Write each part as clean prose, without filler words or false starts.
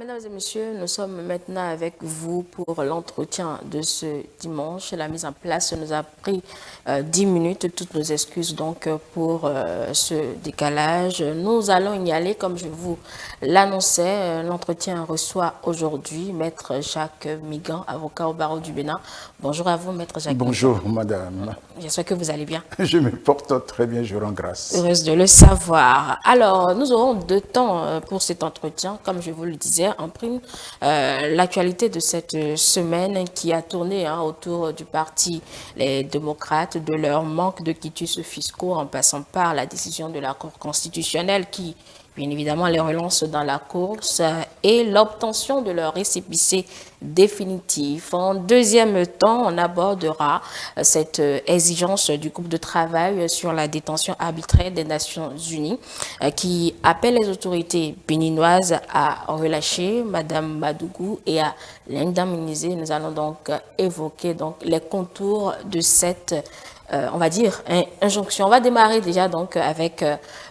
mesdames et messieurs, nous sommes maintenant avec vous pour l'entretien de ce dimanche. La mise en place nous a pris 10 minutes. Toutes nos excuses donc pour ce décalage. Nous allons y aller comme je vous l'annonçais. L'entretien reçoit aujourd'hui Maître Jacques Migan, avocat au barreau du Bénin. Bonjour à vous, Maître Jacques Migan. Bonjour, madame. J'espère que vous allez bien. Je me porte très bien, je rends grâce. Heureuse de le savoir. Alors, nous aurons 2 temps pour cet entretien. Comme je vous le disais, en prime, l'actualité de cette semaine qui a tourné autour du parti Les Démocrates, de leur manque de quitus fiscaux en passant par la décision de la Cour constitutionnelle qui, bien évidemment, les relance dans la course et l'obtention de leur récépissé définitif. En deuxième temps, on abordera cette exigence du groupe de travail sur la détention arbitraire des Nations Unies qui appelle les autorités béninoises à relâcher Madame Madougou et à l'indemniser. Nous allons donc évoquer les contours de cette on va dire, injonction. On va démarrer déjà donc avec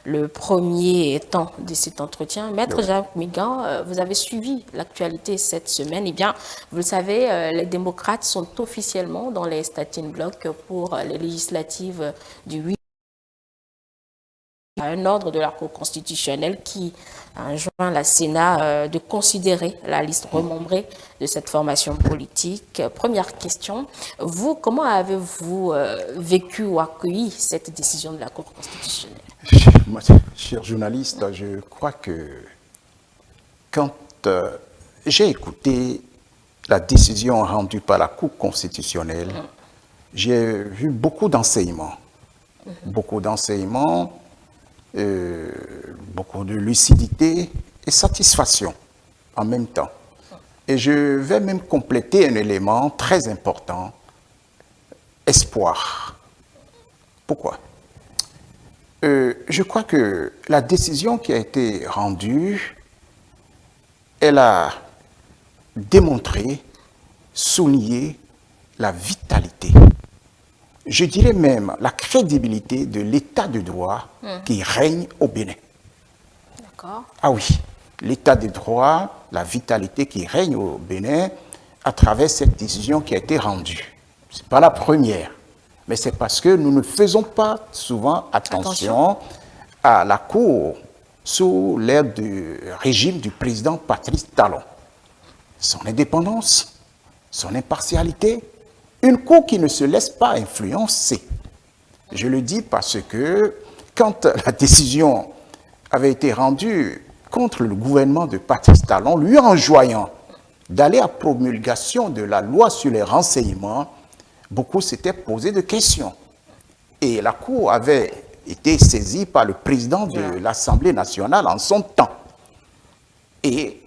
le premier temps de cet entretien. Maître Jacques Migan, vous avez suivi l'actualité cette semaine. Eh bien, vous le savez, les démocrates sont officiellement dans les starting blocks pour les législatives du 8 un ordre de la Cour constitutionnelle qui enjoint la Sénat de considérer la liste remembrée de cette formation politique. Première question, vous, comment avez-vous vécu ou accueilli cette décision de la Cour constitutionnelle? Cher journaliste, je crois que quand j'ai écouté la décision rendue par la Cour constitutionnelle, j'ai vu beaucoup d'enseignements. Beaucoup d'enseignements, beaucoup de lucidité et satisfaction en même temps. Et je vais même compléter un élément très important, espoir. Pourquoi? Je crois que la décision qui a été rendue, elle a démontré, souligné la vitalité, je dirais même la crédibilité de l'état de droit qui règne au Bénin. D'accord. Ah oui, l'état de droit, la vitalité qui règne au Bénin à travers cette décision qui a été rendue. Ce n'est pas la première, mais c'est parce que nous ne faisons pas souvent attention à la Cour sous l'ère du régime du président Patrice Talon. Son indépendance, son impartialité, une Cour qui ne se laisse pas influencer. Je le dis parce que quand la décision avait été rendue contre le gouvernement de Patrice Talon, lui enjoignant d'aller à promulgation de la loi sur les renseignements, beaucoup s'étaient posé de questions. Et la Cour avait été saisie par le président de l'Assemblée nationale en son temps. Et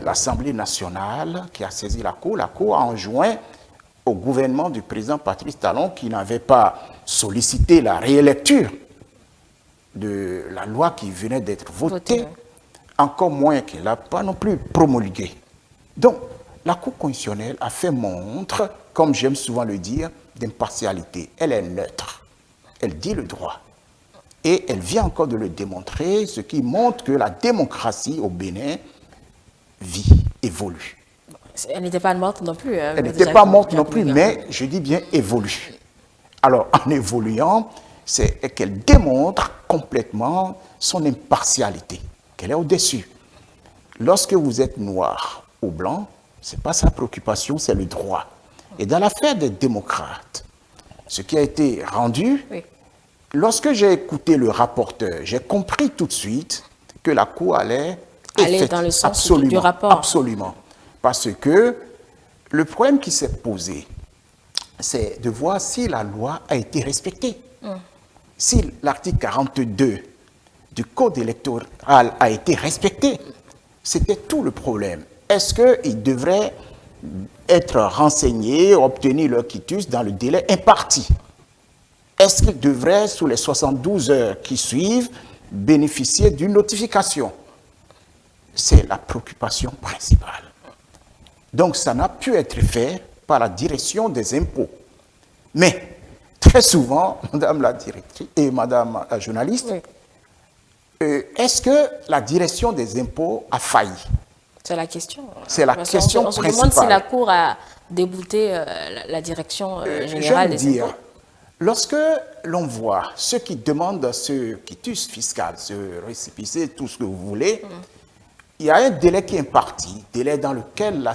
l'Assemblée nationale qui a saisi la Cour a enjoint au gouvernement du président Patrice Talon qui n'avait pas sollicité la réélecture de la loi qui venait d'être votée, encore moins qu'elle n'a pas non plus promulgué. Donc, la Cour constitutionnelle a fait montre, comme j'aime souvent le dire, d'impartialité. Elle est neutre. Elle dit le droit. Et elle vient encore de le démontrer, ce qui montre que la démocratie au Bénin vit, évolue. Elle n'était pas morte non plus. Elle n'était pas morte non plus, mais je dis bien évolue. Alors, en évoluant, c'est qu'elle démontre complètement son impartialité, qu'elle est au-dessus. Lorsque vous êtes noir ou blanc, ce n'est pas sa préoccupation, c'est le droit. Et dans l'affaire des démocrates, ce qui a été rendu, lorsque j'ai écouté le rapporteur, j'ai compris tout de suite que la Cour allait dans le sens du rapport. Absolument. Parce que le problème qui s'est posé, c'est de voir si la loi a été respectée. Si l'article 42 du Code électoral a été respecté, c'était tout le problème. Est-ce qu'ils devraient être renseignés, obtenir leur quitus dans le délai imparti? Est-ce qu'ils devraient, sous les 72 heures qui suivent, bénéficier d'une notification? C'est la préoccupation principale. Donc, ça n'a pu être fait par la direction des impôts. Mais, très souvent, Madame la directrice et Madame la journaliste, est-ce que la direction des impôts a failli? C'est la question. C'est la Parce question on se principale. demande si la Cour a débouté la direction générale des impôts. Lorsque l'on voit ceux qui demandent ce quitus fiscal, ce récépissé, tout ce que vous voulez, il y a un délai qui est imparti, délai dans lequel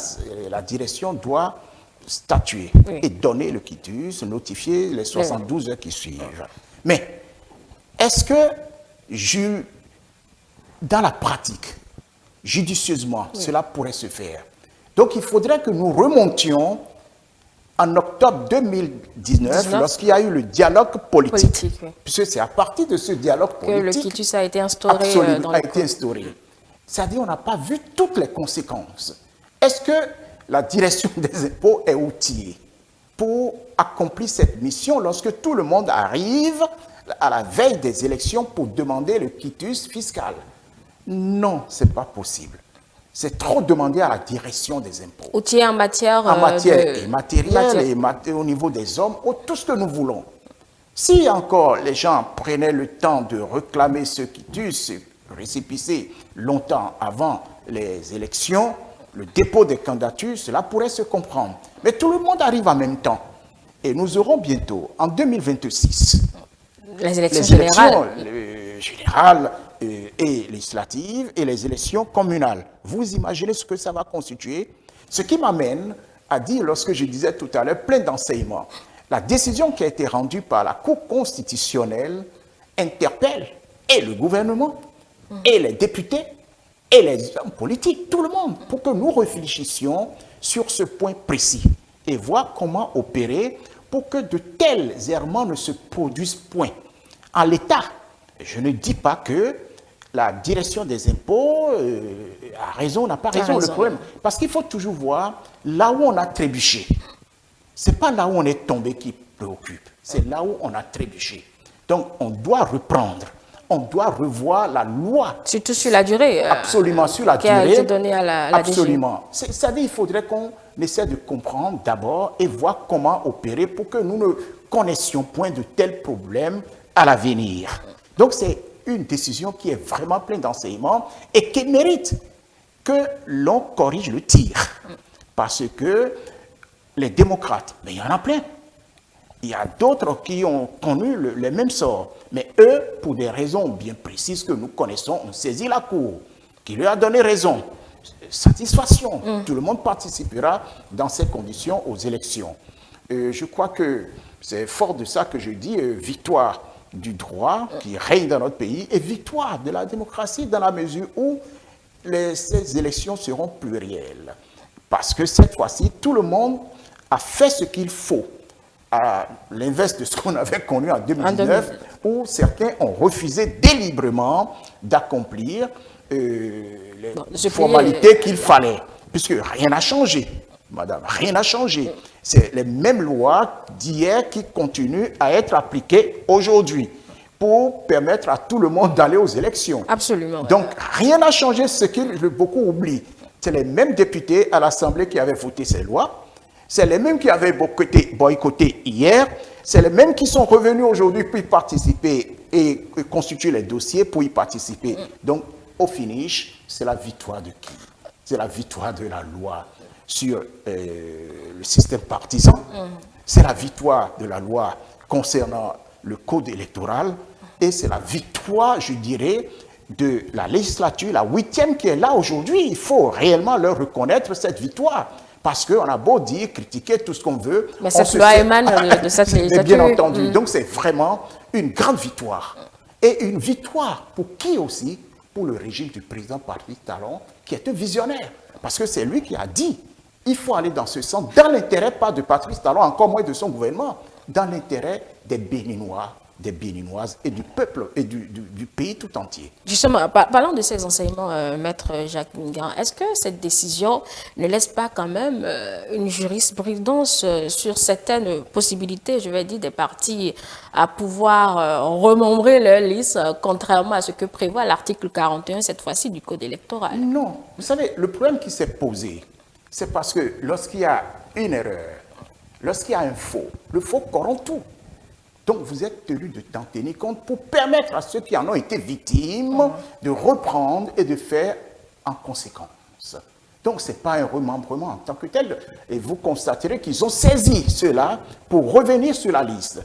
la direction doit statuer et donner le quitus, notifier les 72 heures qui suivent. Mais est-ce que, dans la pratique, judicieusement, cela pourrait se faire? Donc il faudrait que nous remontions en octobre 2019, lorsqu'il y a eu le dialogue politique. Puisque c'est à partir de ce dialogue politique que le quitus a été instauré. Absolument, a été instauré. C'est-à-dire qu'on n'a pas vu toutes les conséquences. Est-ce que la direction des impôts est outillée pour accomplir cette mission lorsque tout le monde arrive à la veille des élections pour demander le quitus fiscal? Non, ce n'est pas possible. C'est trop demandé à la direction des impôts. Outillés en matière, matérielle et au niveau des hommes, tout ce que nous voulons. Si encore les gens prenaient le temps de réclamer ce quitus, ce récépissé longtemps avant les élections, le dépôt des candidatures, cela pourrait se comprendre. Mais tout le monde arrive en même temps. Et nous aurons bientôt, en 2026, les élections générales et législatives et les élections communales. Vous imaginez ce que ça va constituer? Ce qui m'amène à dire, lorsque je disais tout à l'heure, plein d'enseignements, la décision qui a été rendue par la Cour constitutionnelle interpelle et le gouvernement, et les députés, et les hommes politiques, tout le monde, pour que nous réfléchissions sur ce point précis et voir comment opérer pour que de tels errements ne se produisent point. En l'état, je ne dis pas que la direction des impôts a raison, n'a pas raison, le problème. Parce qu'il faut toujours voir là où on a trébuché. Ce n'est pas là où on est tombé qui préoccupe, c'est là où on a trébuché. Donc on doit reprendre, on doit revoir la loi. Surtout sur la durée. Absolument, sur la qui durée. Qui a été donnée à la absolument. C'est-à-dire qu'il faudrait qu'on essaie de comprendre d'abord et voir comment opérer pour que nous ne connaissions point de tels problèmes à l'avenir. Donc c'est une décision qui est vraiment pleine d'enseignements et qui mérite que l'on corrige le tir. Parce que les démocrates, mais il y en a plein. Il y a d'autres qui ont connu les mêmes sorts. Mais eux, pour des raisons bien précises que nous connaissons, ont saisi la Cour, qui lui a donné raison. Satisfaction. Tout le monde participera dans ces conditions aux élections. Je crois que c'est fort de ça que je dis victoire du droit qui règne dans notre pays et victoire de la démocratie dans la mesure où ces élections seront plurielles. Parce que cette fois-ci, tout le monde a fait ce qu'il faut, à l'inverse de ce qu'on avait connu en 2019, où certains ont refusé délibérément d'accomplir les formalités qu'il fallait, puisque rien n'a changé, madame, rien n'a changé. C'est les mêmes lois d'hier qui continuent à être appliquées aujourd'hui pour permettre à tout le monde d'aller aux élections. Absolument. Donc, rien n'a changé, ce que beaucoup oublient. C'est les mêmes députés à l'Assemblée qui avaient voté ces lois, c'est les mêmes qui avaient boycotté hier, c'est les mêmes qui sont revenus aujourd'hui pour y participer et constituer les dossiers pour y participer. Donc, au finish, c'est la victoire de qui? C'est la victoire de la loi sur le système partisan. C'est la victoire de la loi concernant le code électoral. Et c'est la victoire, je dirais, de la législature, la 8e qui est là aujourd'hui. Il faut réellement leur reconnaître cette victoire. Parce qu'on a beau dire, critiquer tout ce qu'on veut. Mais cette loi émane de cette législature. Bien entendu. Donc c'est vraiment une grande victoire. Et une victoire pour qui aussi? Pour le régime du président Patrice Talon, qui est un visionnaire. Parce que c'est lui qui a dit, il faut aller dans ce sens, dans l'intérêt pas de Patrice Talon, encore moins de son gouvernement, dans l'intérêt des Béninois, des Béninoises et du peuple et du pays tout entier. Justement, parlant de ces enseignements, Maître Jacques Mingan, est-ce que cette décision ne laisse pas quand même une jurisprudence sur certaines possibilités, je vais dire, des partis à pouvoir remembrer leur liste, contrairement à ce que prévoit l'article 41, cette fois-ci, du Code électoral? Non. Vous savez, le problème qui s'est posé, c'est parce que lorsqu'il y a une erreur, lorsqu'il y a un faux, le faux corrompt tout. Donc, vous êtes tenu de t'en tenir compte pour permettre à ceux qui en ont été victimes de reprendre et de faire en conséquence. Donc, ce n'est pas un remembrement en tant que tel. Et vous constaterez qu'ils ont saisi cela pour revenir sur la liste.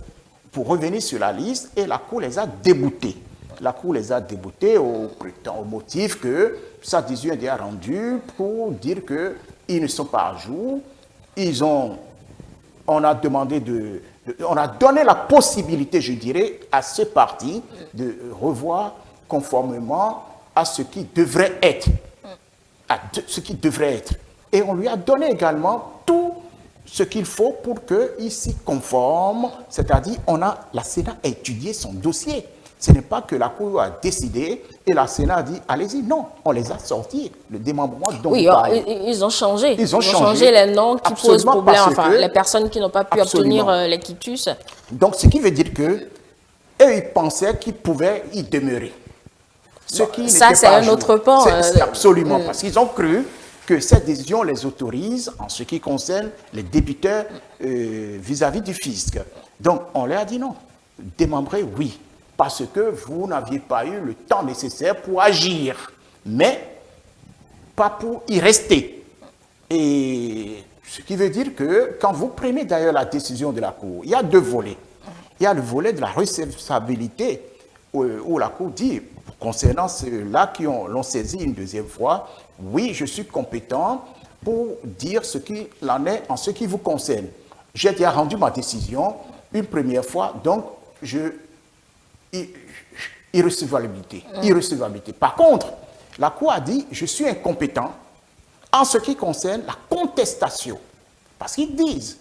Pour revenir sur la liste, et la Cour les a déboutés. La Cour les a déboutés au motif que sa décision est déjà rendue pour dire qu'ils ne sont pas à jour. On a demandé on a donné la possibilité, je dirais, à ce parti de revoir conformément à ce qui devrait être. Ce qui devrait être. Et on lui a donné également tout ce qu'il faut pour qu'il s'y conforme, c'est-à-dire la Sénat a étudié son dossier. Ce n'est pas que la Cour a décidé et la Sénat a dit allez-y. Non, on les a sortis. Le démembrement dont oui, ils ont changé. Ils ont changé les noms qui posent problème, enfin, les personnes qui n'ont pas pu obtenir les quitus. Donc, ce qui veut dire que eux, ils pensaient qu'ils pouvaient y demeurer. Ça, c'est un autre pan. C'est absolument, parce qu'ils ont cru que cette décision les autorise en ce qui concerne les débiteurs vis-à-vis du fisc. Donc, on leur a dit non. Démembrer, oui, parce que vous n'aviez pas eu le temps nécessaire pour agir, mais pas pour y rester. Et ce qui veut dire que quand vous prenez d'ailleurs la décision de la Cour, il y a deux volets. Il y a le volet de la recevabilité, où la Cour dit, concernant ceux-là qui l'ont saisi une deuxième fois, oui, je suis compétent pour dire ce qu'il en est en ce qui vous concerne. J'ai déjà rendu ma décision une première fois, donc irrecevabilité. Par contre, la Cour a dit, je suis incompétent en ce qui concerne la contestation. Parce qu'ils disent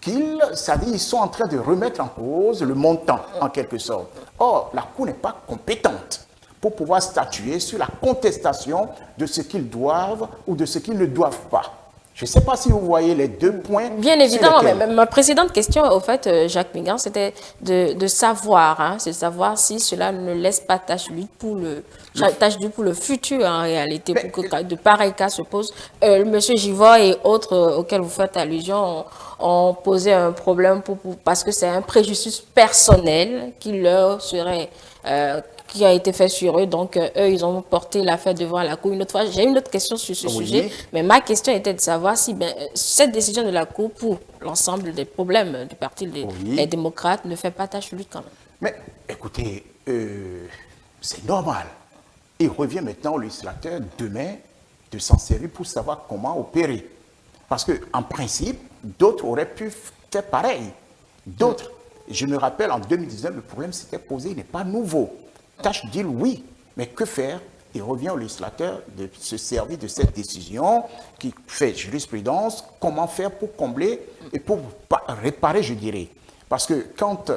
qu'ils sont en train de remettre en cause le montant, en quelque sorte. Or, la Cour n'est pas compétente pour pouvoir statuer sur la contestation de ce qu'ils doivent ou de ce qu'ils ne doivent pas. Je ne sais pas si vous voyez les deux points. Bien évidemment, mais ma précédente question, au fait, Jacques Mingran, c'était de savoir, c'est de savoir si cela ne laisse pas tache d'huile pour le futur, en réalité, pour que de pareils cas se posent. Monsieur Givor et autres auxquels vous faites allusion ont posé un problème parce que c'est un préjudice personnel qui leur serait... qui a été fait sur eux. Donc, eux, ils ont porté l'affaire devant la Cour. Une autre fois, j'ai une autre question sur ce sujet, mais ma question était de savoir si cette décision de la Cour, pour l'ensemble des problèmes du Parti des démocrates, ne fait pas tâche lui quand même. Mais, écoutez, c'est normal. Il revient maintenant au législateur demain de s'en servir pour savoir comment opérer. Parce qu'en principe, d'autres auraient pu faire pareil. D'autres. Je me rappelle, en 2019, le problème s'était posé, il n'est pas nouveau. Tâche d'huile, oui, mais que faire? Il revient au législateur de se servir de cette décision qui fait jurisprudence, comment faire pour combler et pour réparer, je dirais. Parce que quand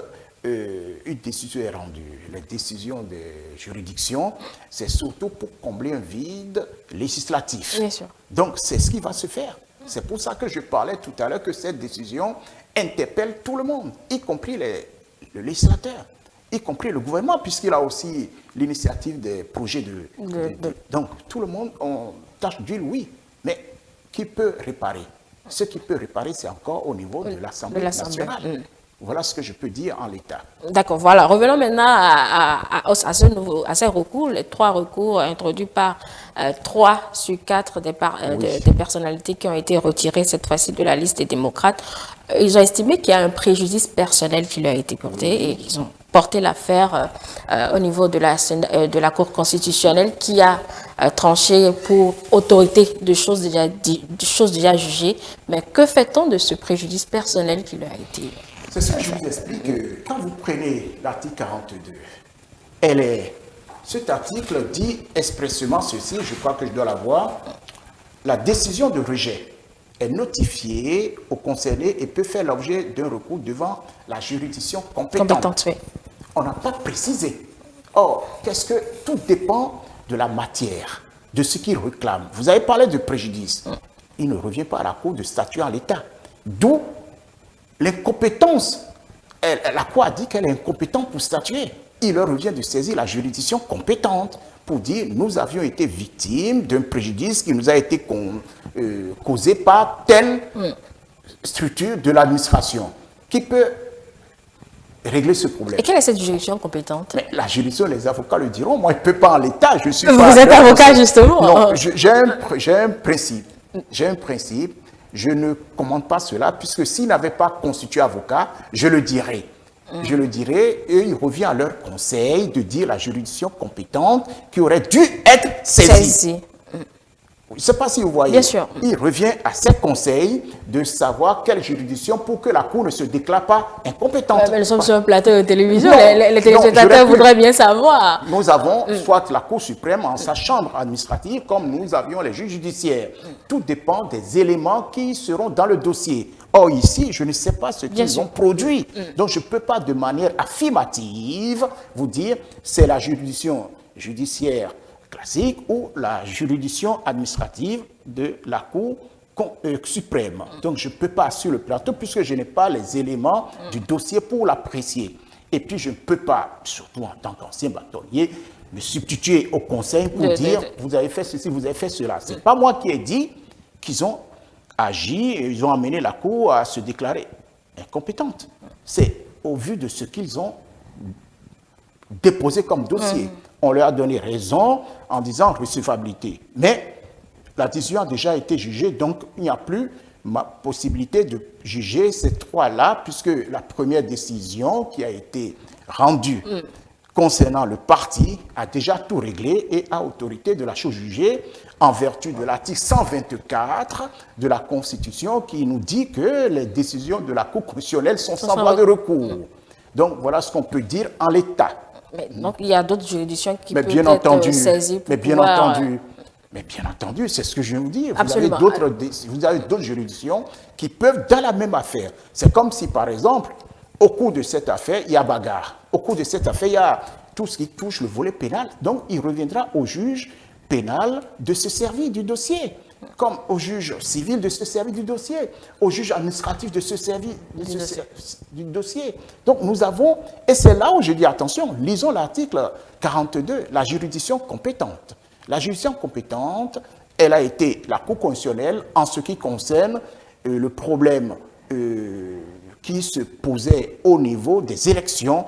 une décision est rendue, la décision de juridiction, c'est surtout pour combler un vide législatif. Bien sûr. Donc, c'est ce qui va se faire. C'est pour ça que je parlais tout à l'heure que cette décision interpelle tout le monde, y compris le législateur, y compris le gouvernement, puisqu'il a aussi l'initiative des projets Donc, tout le monde, on tâche d'huile, oui, mais qui peut réparer? Ce qui peut réparer, c'est encore au niveau de l'Assemblée nationale. Voilà ce que je peux dire en l'état. D'accord, voilà. Revenons maintenant à ces recours, les 3 recours introduits par 3 sur 4 des personnalités qui ont été retirées cette fois-ci de la liste des démocrates. Ils ont estimé qu'il y a un préjudice personnel qui leur a été porté et ils ont porté l'affaire au niveau de la Cour constitutionnelle qui a tranché pour autorité de choses déjà jugées. Mais que fait-on de ce préjudice personnel qui leur a été... C'est ce que je vous explique. Quand vous prenez l'article 42, cet article dit expressément ceci, je crois que je dois l'avoir, la décision de rejet est notifiée aux concernés et peut faire l'objet d'un recours devant la juridiction compétente. Oui. On n'a pas précisé. Or, tout dépend de la matière, de ce qu'il réclame. Vous avez parlé de préjudice. Il ne revient pas à la Cour de statuer en l'état. D'où l'incompétence. La Cour a dit qu'elle est incompétente pour statuer. Il leur revient de saisir la juridiction compétente pour dire nous avions été victimes d'un préjudice qui nous a été causé par telle structure de l'administration qui peut régler ce problème. Et quelle est cette juridiction compétente? Mais la juridiction, les avocats le diront. Moi, je ne peux pas en l'état. Je suis Vous pas êtes avocat, conseil. justement. Non, j'ai un principe. J'ai un principe. Je ne commande pas cela, puisque s'ils n'avaient pas constitué avocat, je le dirais. Je le dirais, et il revient à leur conseil de dire la juridiction compétente qui aurait dû être saisie. Je ne sais pas si vous voyez. Bien sûr. Il revient à ses conseils de savoir quelle juridiction pour que la Cour ne se déclare pas incompétente. Mais nous sommes sur un plateau de télévision. Non, les téléspectateurs voudraient bien savoir. Nous avons soit la Cour suprême en sa chambre administrative, comme nous avions les juges judiciaires. Tout dépend des éléments qui seront dans le dossier. Or, ici, je ne sais pas ce qu'ils ont produit. Donc, je ne peux pas de manière affirmative vous dire c'est la juridiction judiciaire classique ou la juridiction administrative de la Cour suprême. Donc, je ne peux pas sur le plateau puisque je n'ai pas les éléments du dossier pour l'apprécier. Et puis, je ne peux pas, surtout en tant qu'ancien bâtonnier, me substituer au conseil pour dire vous avez fait ceci, vous avez fait cela. Ce n'est pas moi qui ai dit qu'ils ont agi et ils ont amené la Cour à se déclarer incompétente. C'est au vu de ce qu'ils ont déposé comme dossier. On leur a donné raison en disant recevabilité. Mais la décision a déjà été jugée, donc il n'y a plus ma possibilité de juger ces trois-là, puisque la première décision qui a été rendue concernant le parti a déjà tout réglé et a autorité de la chose jugée en vertu de l'article 124 de la Constitution qui nous dit que les décisions de la Cour constitutionnelle sont sans droit de recours. Donc voilà ce qu'on peut dire en l'état. Mais donc il y a d'autres juridictions qui peuvent bien être entendu, saisies pour mais bien pouvoir... entendu, mais bien entendu, c'est ce que je viens de vous dire. Absolument. Vous avez d'autres juridictions qui peuvent, dans la même affaire, c'est comme si, par exemple, au cours de cette affaire, il y a bagarre. Au cours de cette affaire, il y a tout ce qui touche le volet pénal. Donc, il reviendra au juge pénal de se servir du dossier, comme au juge civil de se servir du dossier, au juge administratif de se servir du dossier. Donc, nous avons, et c'est là où je dis attention, lisons l'article 42, la juridiction compétente. La juridiction compétente, elle a été la Cour constitutionnelle en ce qui concerne le problème qui se posait au niveau des élections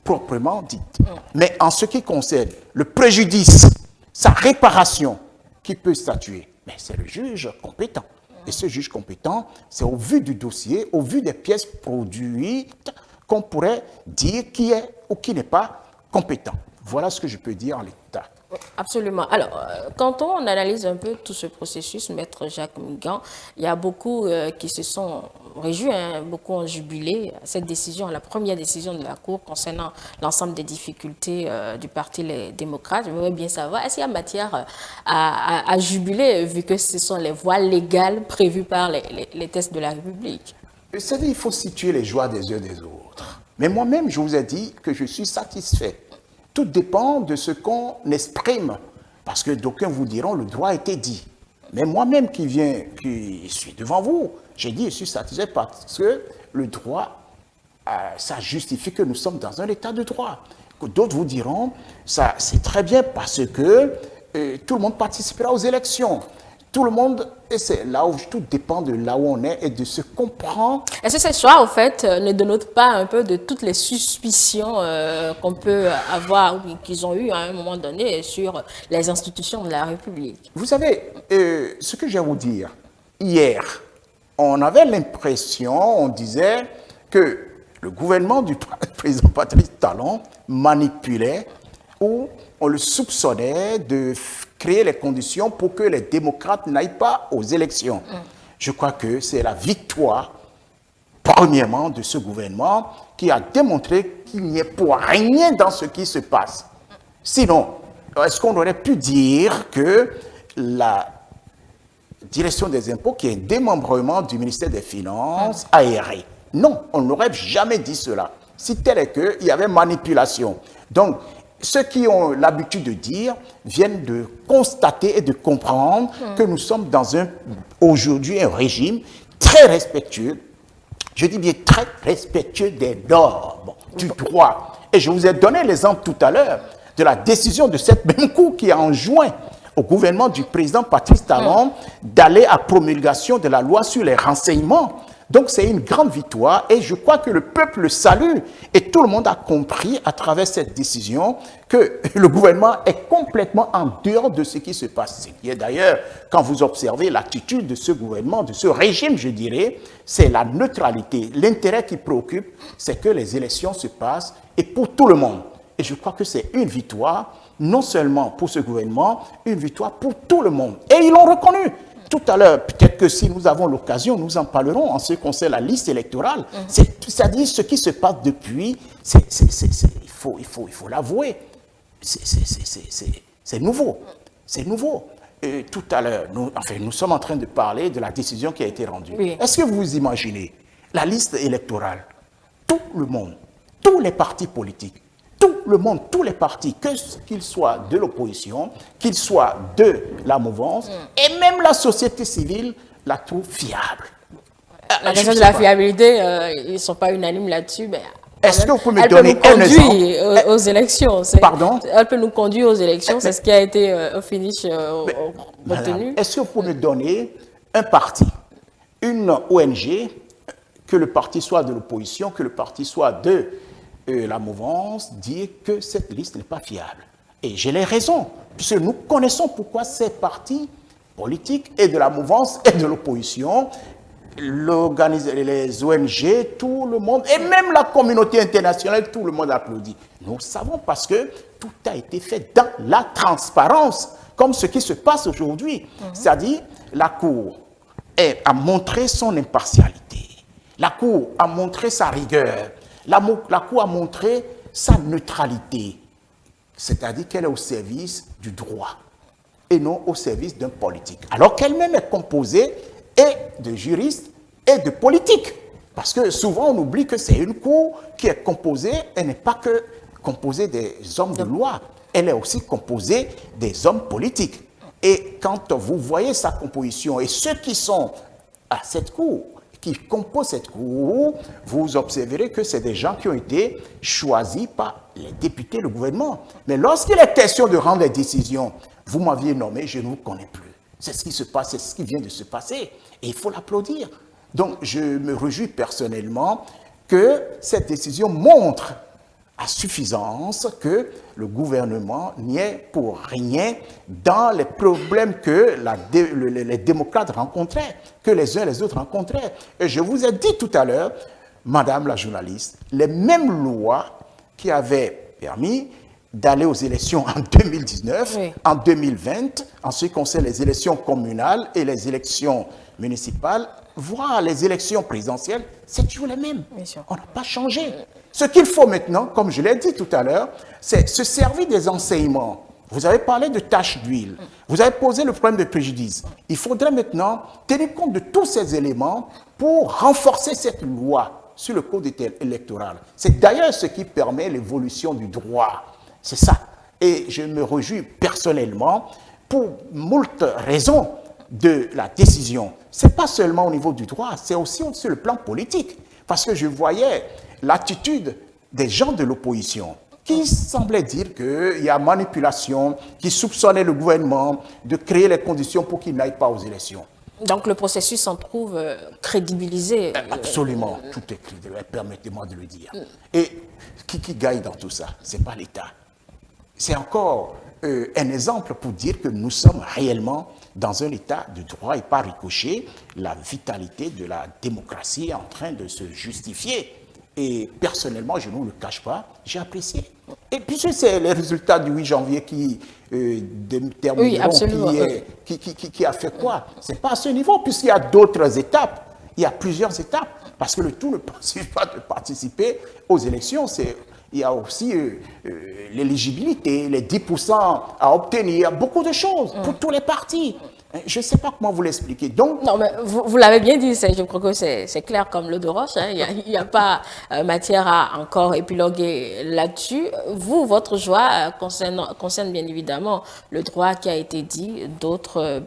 proprement dites. Mais en ce qui concerne le préjudice, sa réparation, qui peut statuer? Mais c'est le juge compétent. Et ce juge compétent, c'est au vu du dossier, au vu des pièces produites, qu'on pourrait dire qui est ou qui n'est pas compétent. Voilà ce que je peux dire en l'état. Absolument. Alors, quand on analyse un peu tout ce processus, Maître Jacques Migan, il y a beaucoup qui se sont réjouis, beaucoup ont jubilé à cette décision, la première décision de la Cour concernant l'ensemble des difficultés du Parti Les Démocrates. Je voudrais bien savoir, est-ce qu'il y a matière à jubiler, vu que ce sont les voies légales prévues par les textes de la République? C'est-à-dire qu'il faut situer les joies des uns des autres. Mais moi-même, je vous ai dit que je suis satisfait. Tout dépend de ce qu'on exprime, parce que d'aucuns vous diront le droit a été dit. Mais moi-même qui suis devant vous, j'ai dit je suis satisfait parce que le droit, ça justifie que nous sommes dans un état de droit. D'autres vous diront ça c'est très bien parce que tout le monde participera aux élections. Tout le monde, et c'est là où tout dépend de là où on est et de ce qu'on prend. Est-ce que ce choix, en fait, ne dénote pas un peu de toutes les suspicions qu'on peut avoir ou qu'ils ont eues à un moment donné sur les institutions de la République? Vous savez, ce que je vais vous dire, hier, on avait l'impression, on disait que le gouvernement du président Patrice Talon manipulait ou on le soupçonnait de créer les conditions pour que les démocrates n'aillent pas aux élections. Je crois que c'est la victoire, premièrement, de ce gouvernement qui a démontré qu'il n'y a pour rien dans ce qui se passe. Sinon, est-ce qu'on aurait pu dire que la direction des impôts, qui est un démembrement du ministère des Finances, a erré? Non, on n'aurait jamais dit cela. Si tel est qu'il y avait manipulation. Donc, ceux qui ont l'habitude de dire viennent de constater et de comprendre que nous sommes dans aujourd'hui un régime très respectueux, je dis bien très respectueux des normes, du droit. Et je vous ai donné l'exemple tout à l'heure de la décision de cette même Cour qui a enjoint au gouvernement du président Patrice Talon d'aller à promulgation de la loi sur les renseignements Donc c'est une grande victoire et je crois que le peuple le salue et tout le monde a compris à travers cette décision que le gouvernement est complètement en dehors de ce qui se passe. Ce qui est d'ailleurs, quand vous observez l'attitude de ce gouvernement, de ce régime, je dirais, c'est la neutralité. L'intérêt qui préoccupe, c'est que les élections se passent et pour tout le monde. Et je crois que c'est une victoire, non seulement pour ce gouvernement, une victoire pour tout le monde. Et ils l'ont reconnu. Tout à l'heure, peut-être que si nous avons l'occasion, nous en parlerons en ce qui concerne la liste électorale. C'est-à-dire ce qui se passe depuis, il faut l'avouer, c'est nouveau. C'est nouveau. Tout à l'heure, nous sommes en train de parler de la décision qui a été rendue. Oui. Est-ce que vous vous imaginez la liste électorale, tout le monde, tous les partis politiques, tout le monde, tous les partis, qu'ils soient de l'opposition, qu'ils soient de la mouvance, et même la société civile la trouve fiable. La question de la fiabilité, ils ne sont pas unanimes là-dessus, mais est-ce que vous pouvez me elle donner peut nous un exemple conduire aux élections. Pardon? Elle peut nous conduire aux élections, c'est ce qui a été au finish Madame, retenu. est-ce que vous pouvez me donner un parti, une ONG, que le parti soit de l'opposition, que le parti soit de la mouvance, dire que cette liste n'est pas fiable? Et j'ai les raisons, puisque nous connaissons pourquoi ces partis politiques et de la mouvance et de l'opposition, les ONG, tout le monde, et même la communauté internationale, tout le monde applaudit. Nous savons parce que tout a été fait dans la transparence, comme ce qui se passe aujourd'hui. C'est-à-dire, la Cour a montré son impartialité. La Cour a montré sa rigueur. La Cour a montré sa neutralité. C'est-à-dire qu'elle est au service du droit et non au service d'un politique. Alors qu'elle-même est composée et de juristes et de politiques. Parce que souvent on oublie que c'est une cour qui est composée, elle n'est pas que composée des hommes de loi, elle est aussi composée des hommes politiques. Et quand vous voyez sa composition et ceux qui sont à cette cour, qui composent cette cour, vous observerez que c'est des gens qui ont été choisis par les députés, le gouvernement. Mais lorsqu'il est question de rendre des décisions, vous m'aviez nommé, je ne vous connais plus. C'est ce qui se passe, c'est ce qui vient de se passer. Et il faut l'applaudir. Donc, je me réjouis personnellement que cette décision montre à suffisance que le gouvernement n'y est pour rien dans les problèmes que les démocrates rencontraient, que les uns et les autres rencontraient. Et je vous ai dit tout à l'heure, Madame la journaliste, les mêmes lois qui avaient permis d'aller aux élections en 2019, oui, en 2020, en ce qui concerne les élections communales et les élections municipales, voire les élections présidentielles, c'est toujours les mêmes. On n'a pas changé. Ce qu'il faut maintenant, comme je l'ai dit tout à l'heure, c'est se servir des enseignements. Vous avez parlé de taches d'huile, vous avez posé le problème de préjudice. Il faudrait maintenant tenir compte de tous ces éléments pour renforcer cette loi sur le code électoral. C'est d'ailleurs ce qui permet l'évolution du droit. C'est ça. Et je me réjouis personnellement pour moult raisons de la décision. Ce n'est pas seulement au niveau du droit, c'est aussi sur le plan politique. Parce que je voyais l'attitude des gens de l'opposition qui semblaient dire qu'il y a manipulation, qui soupçonnaient le gouvernement de créer les conditions pour qu'il n'aille pas aux élections. Donc le processus s'en trouve crédibilisé. Absolument, tout est crédible, permettez-moi de le dire. Et qui gagne dans tout ça? Ce n'est pas l'État. C'est encore un exemple pour dire que nous sommes réellement dans un état de droit et par ricochet, la vitalité de la démocratie est en train de se justifier. Et personnellement, je ne vous le cache pas, j'ai apprécié. Et puis c'est les résultats du 8 janvier qui détermineront qui a fait quoi. Ce n'est pas à ce niveau, puisqu'il y a d'autres étapes. Il y a plusieurs étapes, parce que le tout ne suffit pas de participer aux élections. Il y a aussi l'éligibilité, les 10% à obtenir, beaucoup de choses pour tous les partis. Je ne sais pas comment vous l'expliquer. Donc, non, mais vous l'avez bien dit, je crois que c'est clair comme l'eau de roche. Hein. Il n'y a pas matière à encore épiloguer là-dessus. Vous, votre joie concerne bien évidemment le droit qui a été dit. D'autres,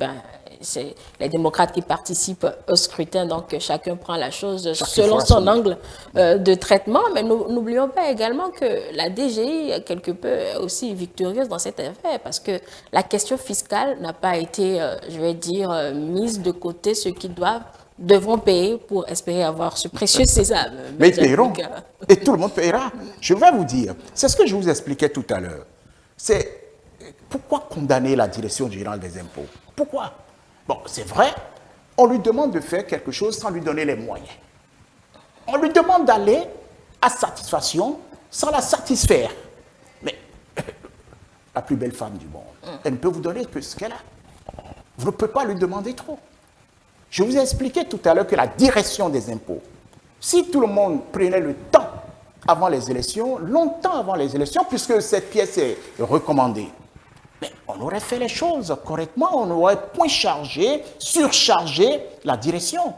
c'est les démocrates qui participent au scrutin, donc chacun prend la chose selon son angle de traitement. Mais n'oublions pas également que la DGI, quelque peu, est aussi victorieuse dans cette affaire, parce que la question fiscale n'a pas été, je vais dire, mise de côté, ce qui doit devront payer pour espérer avoir ce précieux sésame. Mais ils paieront. Et tout le monde paiera. Je vais vous dire, c'est ce que je vous expliquais tout à l'heure. C'est pourquoi condamner la direction générale des impôts? Pourquoi? Bon, c'est vrai, on lui demande de faire quelque chose sans lui donner les moyens. On lui demande d'aller à satisfaction sans la satisfaire. Mais la plus belle femme du monde, elle ne peut vous donner que ce qu'elle a. Vous ne pouvez pas lui demander trop. Je vous ai expliqué tout à l'heure que la direction des impôts, si tout le monde prenait le temps avant les élections, longtemps avant les élections, puisque cette pièce est recommandée, mais on aurait fait les choses correctement, on aurait point chargé, surchargé la direction.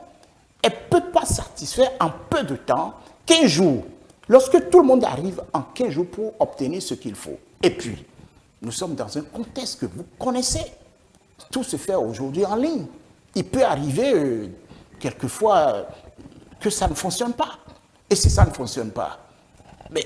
Elle ne peut pas satisfaire en peu de temps, 15 jours, lorsque tout le monde arrive en 15 jours pour obtenir ce qu'il faut. Et puis, nous sommes dans un contexte que vous connaissez. Tout se fait aujourd'hui en ligne. Il peut arriver quelquefois que ça ne fonctionne pas. Et si ça ne fonctionne pas, mais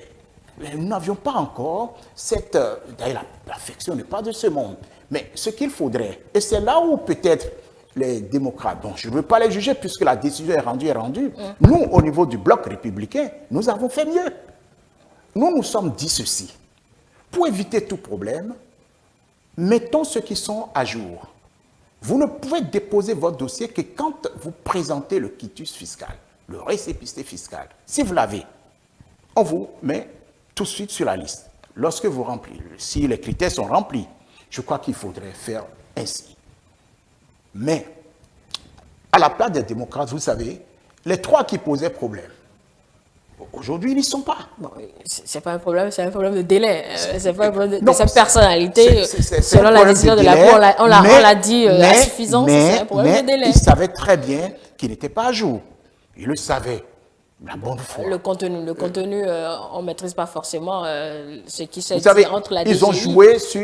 nous n'avions pas encore cette... D'ailleurs, l'affection n'est pas de ce monde. Mais ce qu'il faudrait, et c'est là où peut-être les démocrates, dont je ne veux pas les juger puisque la décision est rendue, nous, au niveau du bloc républicain, nous avons fait mieux. Nous nous sommes dit ceci. Pour éviter tout problème, mettons ceux qui sont à jour. Vous ne pouvez déposer votre dossier que quand vous présentez le quitus fiscal, le récépissé fiscal. Si vous l'avez, on vous met tout de suite sur la liste. Lorsque vous remplissez, si les critères sont remplis, je crois qu'il faudrait faire ainsi. Mais, à la place des démocrates, vous savez, les trois qui posaient problème, aujourd'hui, ils n'y sont pas. Bon, c'est pas un problème, c'est un problème de délai. C'est pas un problème de cette personnalité. Selon la décision de la Cour, on l'a dit à suffisance, c'est un problème de délai. Ils savaient très bien qu'ils n'étaient pas à jour. Ils le savaient. La bonne foi. Le contenu, on ne maîtrise pas forcément ce qui se dit entre la DGI. Ils ont joué sur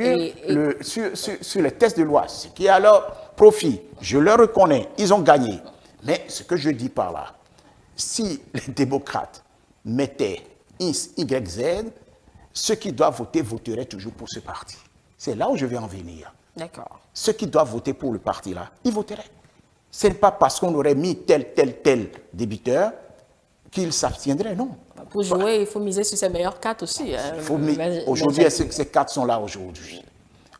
les tests de loi, ce qui est à leur profit. Je le reconnais, ils ont gagné. Mais ce que je dis par là, si les démocrates mettaient X, Y, Z, ceux qui doivent voter voteraient toujours pour ce parti. C'est là où je vais en venir. D'accord. Ceux qui doivent voter pour le parti-là, ils voteraient. Ce n'est pas parce qu'on aurait mis tel débiteur qu'ils s'abstiendraient, non. Pour jouer, il faut miser sur ses meilleurs cartes aussi. Aujourd'hui, ces cartes sont là aujourd'hui.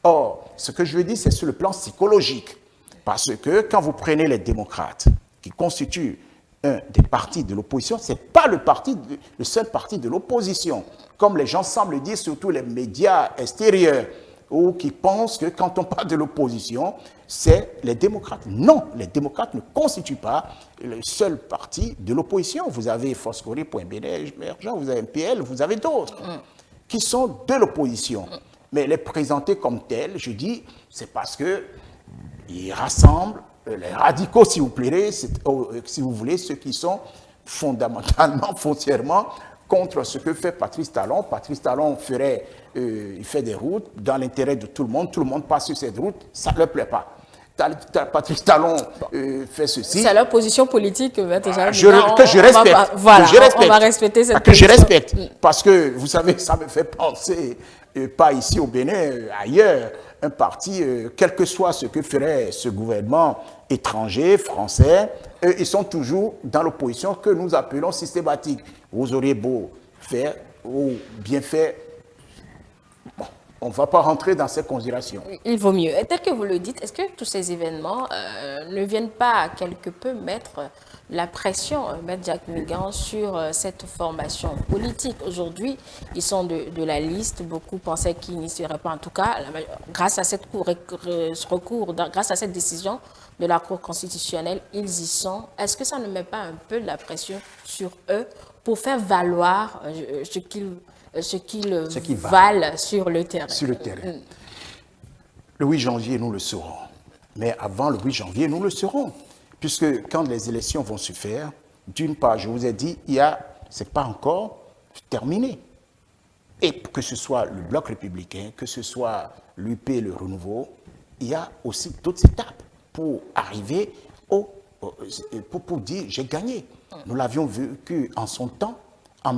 Or, ce que je veux dire, c'est sur le plan psychologique. Parce que quand vous prenez les démocrates, qui constituent un des partis de l'opposition, ce n'est pas le seul parti de l'opposition. Comme les gens semblent dire, surtout les médias extérieurs, ou qui pensent que quand on parle de l'opposition, c'est les démocrates. Non, les démocrates ne constituent pas le seul parti de l'opposition. Vous avez Foscori.bd, vous avez MPL, vous avez d'autres qui sont de l'opposition. Mais les présenter comme tels, je dis, c'est parce qu'ils rassemblent les radicaux, si vous plairez, si vous voulez, ceux qui sont fondamentalement, foncièrement, contre ce que fait Patrice Talon. Patrice Talon il fait des routes dans l'intérêt de tout le monde passe sur cette route, ça ne leur plaît pas. Patrice Talon fait ceci. C'est leur position politique. Que je respecte. Voilà, on va respecter cette position. Que je respecte. Parce que, vous savez, ça me fait penser, pas ici au Bénin, ailleurs, un parti, quel que soit ce que ferait ce gouvernement étranger, français, ils sont toujours dans l'opposition que nous appelons systématique. Vous auriez beau faire ou bien faire, bon, on ne va pas rentrer dans ces considérations. Il vaut mieux. Et tel que vous le dites, est-ce que tous ces événements ne viennent pas quelque peu mettre la pression, Maître Jacques Migan, sur cette formation politique? Aujourd'hui, ils sont de la liste. Beaucoup pensaient qu'ils n'y seraient pas. En tout cas, grâce à cette grâce à cette décision de la Cour constitutionnelle, ils y sont. Est-ce que ça ne met pas un peu de la pression sur eux pour faire valoir ce qu'ils valent sur le terrain? Sur le terrain. Le 8 janvier, nous le saurons. Mais avant le 8 janvier, nous le saurons. Puisque quand les élections vont se faire, d'une part, je vous ai dit, ce n'est pas encore terminé. Et que ce soit le Bloc républicain, que ce soit l'UP, le Renouveau, il y a aussi d'autres étapes pour arriver pour dire j'ai gagné. Nous l'avions vécu en son temps, en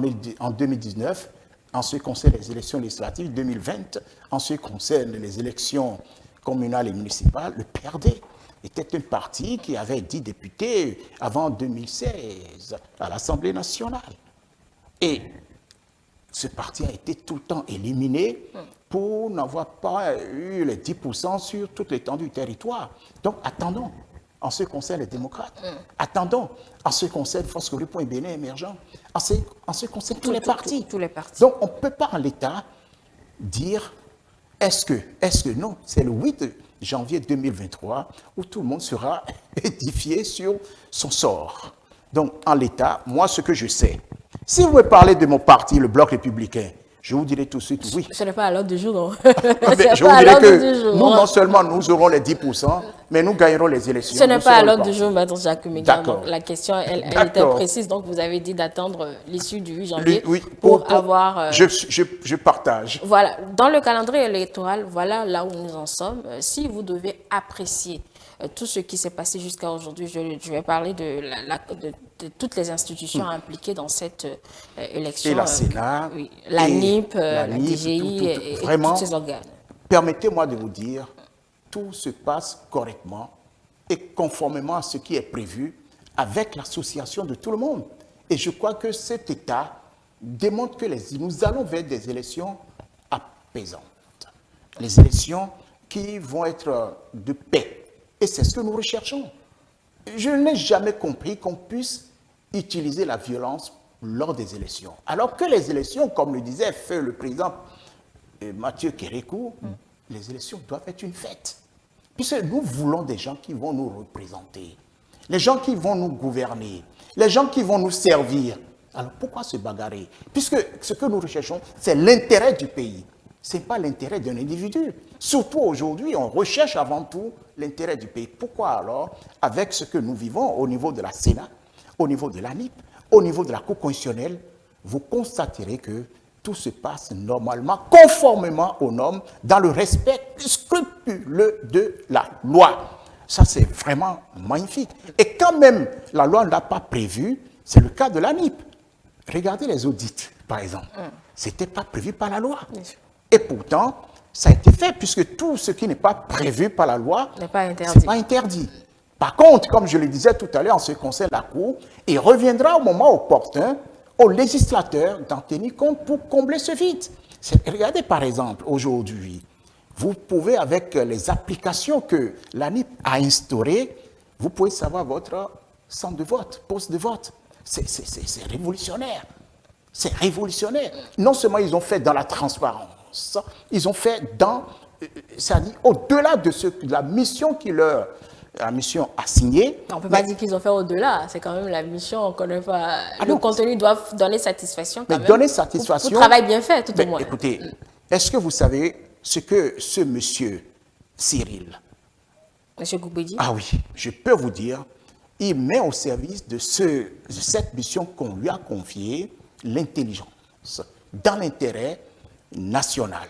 2019, en ce qui concerne les élections législatives 2020, en ce qui concerne les élections communales et municipales, le PRD était un parti qui avait 10 députés avant 2016 à l'Assemblée nationale. Et ce parti a été tout le temps éliminé pour n'avoir pas eu les 10% sur toute l'étendue du territoire. Donc attendons en ce qui concerne les démocrates. Attendons en ce qui concerne Force Point Bénin émergent. En ce qui concerne tous les partis. Tous les partis. Donc on ne peut pas en l'état dire est-ce que non, c'est le 8 janvier 2023 où tout le monde sera édifié sur son sort. Donc en l'état, moi ce que je sais, si vous me parlez de mon parti, le Bloc républicain, je vous dirai tout de suite oui. Ce n'est pas à l'ordre du jour, non? Je vous dirai que nous, non seulement nous aurons les 10%, mais nous gagnerons les élections. Ce n'est pas à l'ordre du jour, Maître Jacques Mégan. D'accord. La question, elle était précise. Donc, vous avez dit d'attendre l'issue du 8 janvier Oui, pour avoir... Je partage. Voilà. Dans le calendrier électoral, voilà là où nous en sommes. Si vous devez apprécier tout ce qui s'est passé jusqu'à aujourd'hui, je vais parler de toutes les institutions impliquées dans cette élection. Et la Sénat, oui, la NIP, la DGI et tous ces organes. Permettez-moi de vous dire, tout se passe correctement et conformément à ce qui est prévu avec l'association de tout le monde. Et je crois que cet état démontre que nous allons vers des élections apaisantes. Les élections qui vont être de paix. Et c'est ce que nous recherchons. Je n'ai jamais compris qu'on puisse utiliser la violence lors des élections. Alors que les élections, comme le disait le président Mathieu Kérékou, les élections doivent être une fête. Puisque nous voulons des gens qui vont nous représenter, les gens qui vont nous gouverner, les gens qui vont nous servir. Alors pourquoi se bagarrer? Puisque ce que nous recherchons, c'est l'intérêt du pays. Ce n'est pas l'intérêt d'un individu. Surtout aujourd'hui, on recherche avant tout l'intérêt du pays. Pourquoi alors, avec ce que nous vivons au niveau de la Sénat, au niveau de la NIP, au niveau de la Cour constitutionnelle, vous constaterez que tout se passe normalement, conformément aux normes, dans le respect scrupuleux de la loi. Ça, c'est vraiment magnifique. Et quand même, la loi ne l'a pas prévu, c'est le cas de la NIP. Regardez les audits, par exemple. Ce n'était pas prévu par la loi. Et pourtant, ça a été fait, puisque tout ce qui n'est pas prévu par la loi, n'est pas interdit. C'est pas interdit. Par contre, comme je le disais tout à l'heure en ce qui concerne la Cour, il reviendra au moment opportun aux législateurs d'en tenir compte pour combler ce vide. Regardez par exemple, aujourd'hui, vous pouvez, avec les applications que l'ANIP a instaurées, vous pouvez savoir votre centre de vote, poste de vote. C'est révolutionnaire. C'est révolutionnaire. Non seulement ils ont fait dans la transparence, ils ont fait dans, c'est-à-dire au-delà de la mission qui leur assignée. On ne peut pas dire qu'ils ont fait au-delà, c'est quand même la mission, on ne connaît pas. Le contenu doit donner satisfaction quand même. Donner satisfaction. Pour travail bien fait, tout au moins. Écoutez, est-ce que vous savez ce que ce monsieur Cyril, Monsieur Goubedi? Ah oui, je peux vous dire, il met au service de cette mission qu'on lui a confiée l'intelligence, dans l'intérêt national.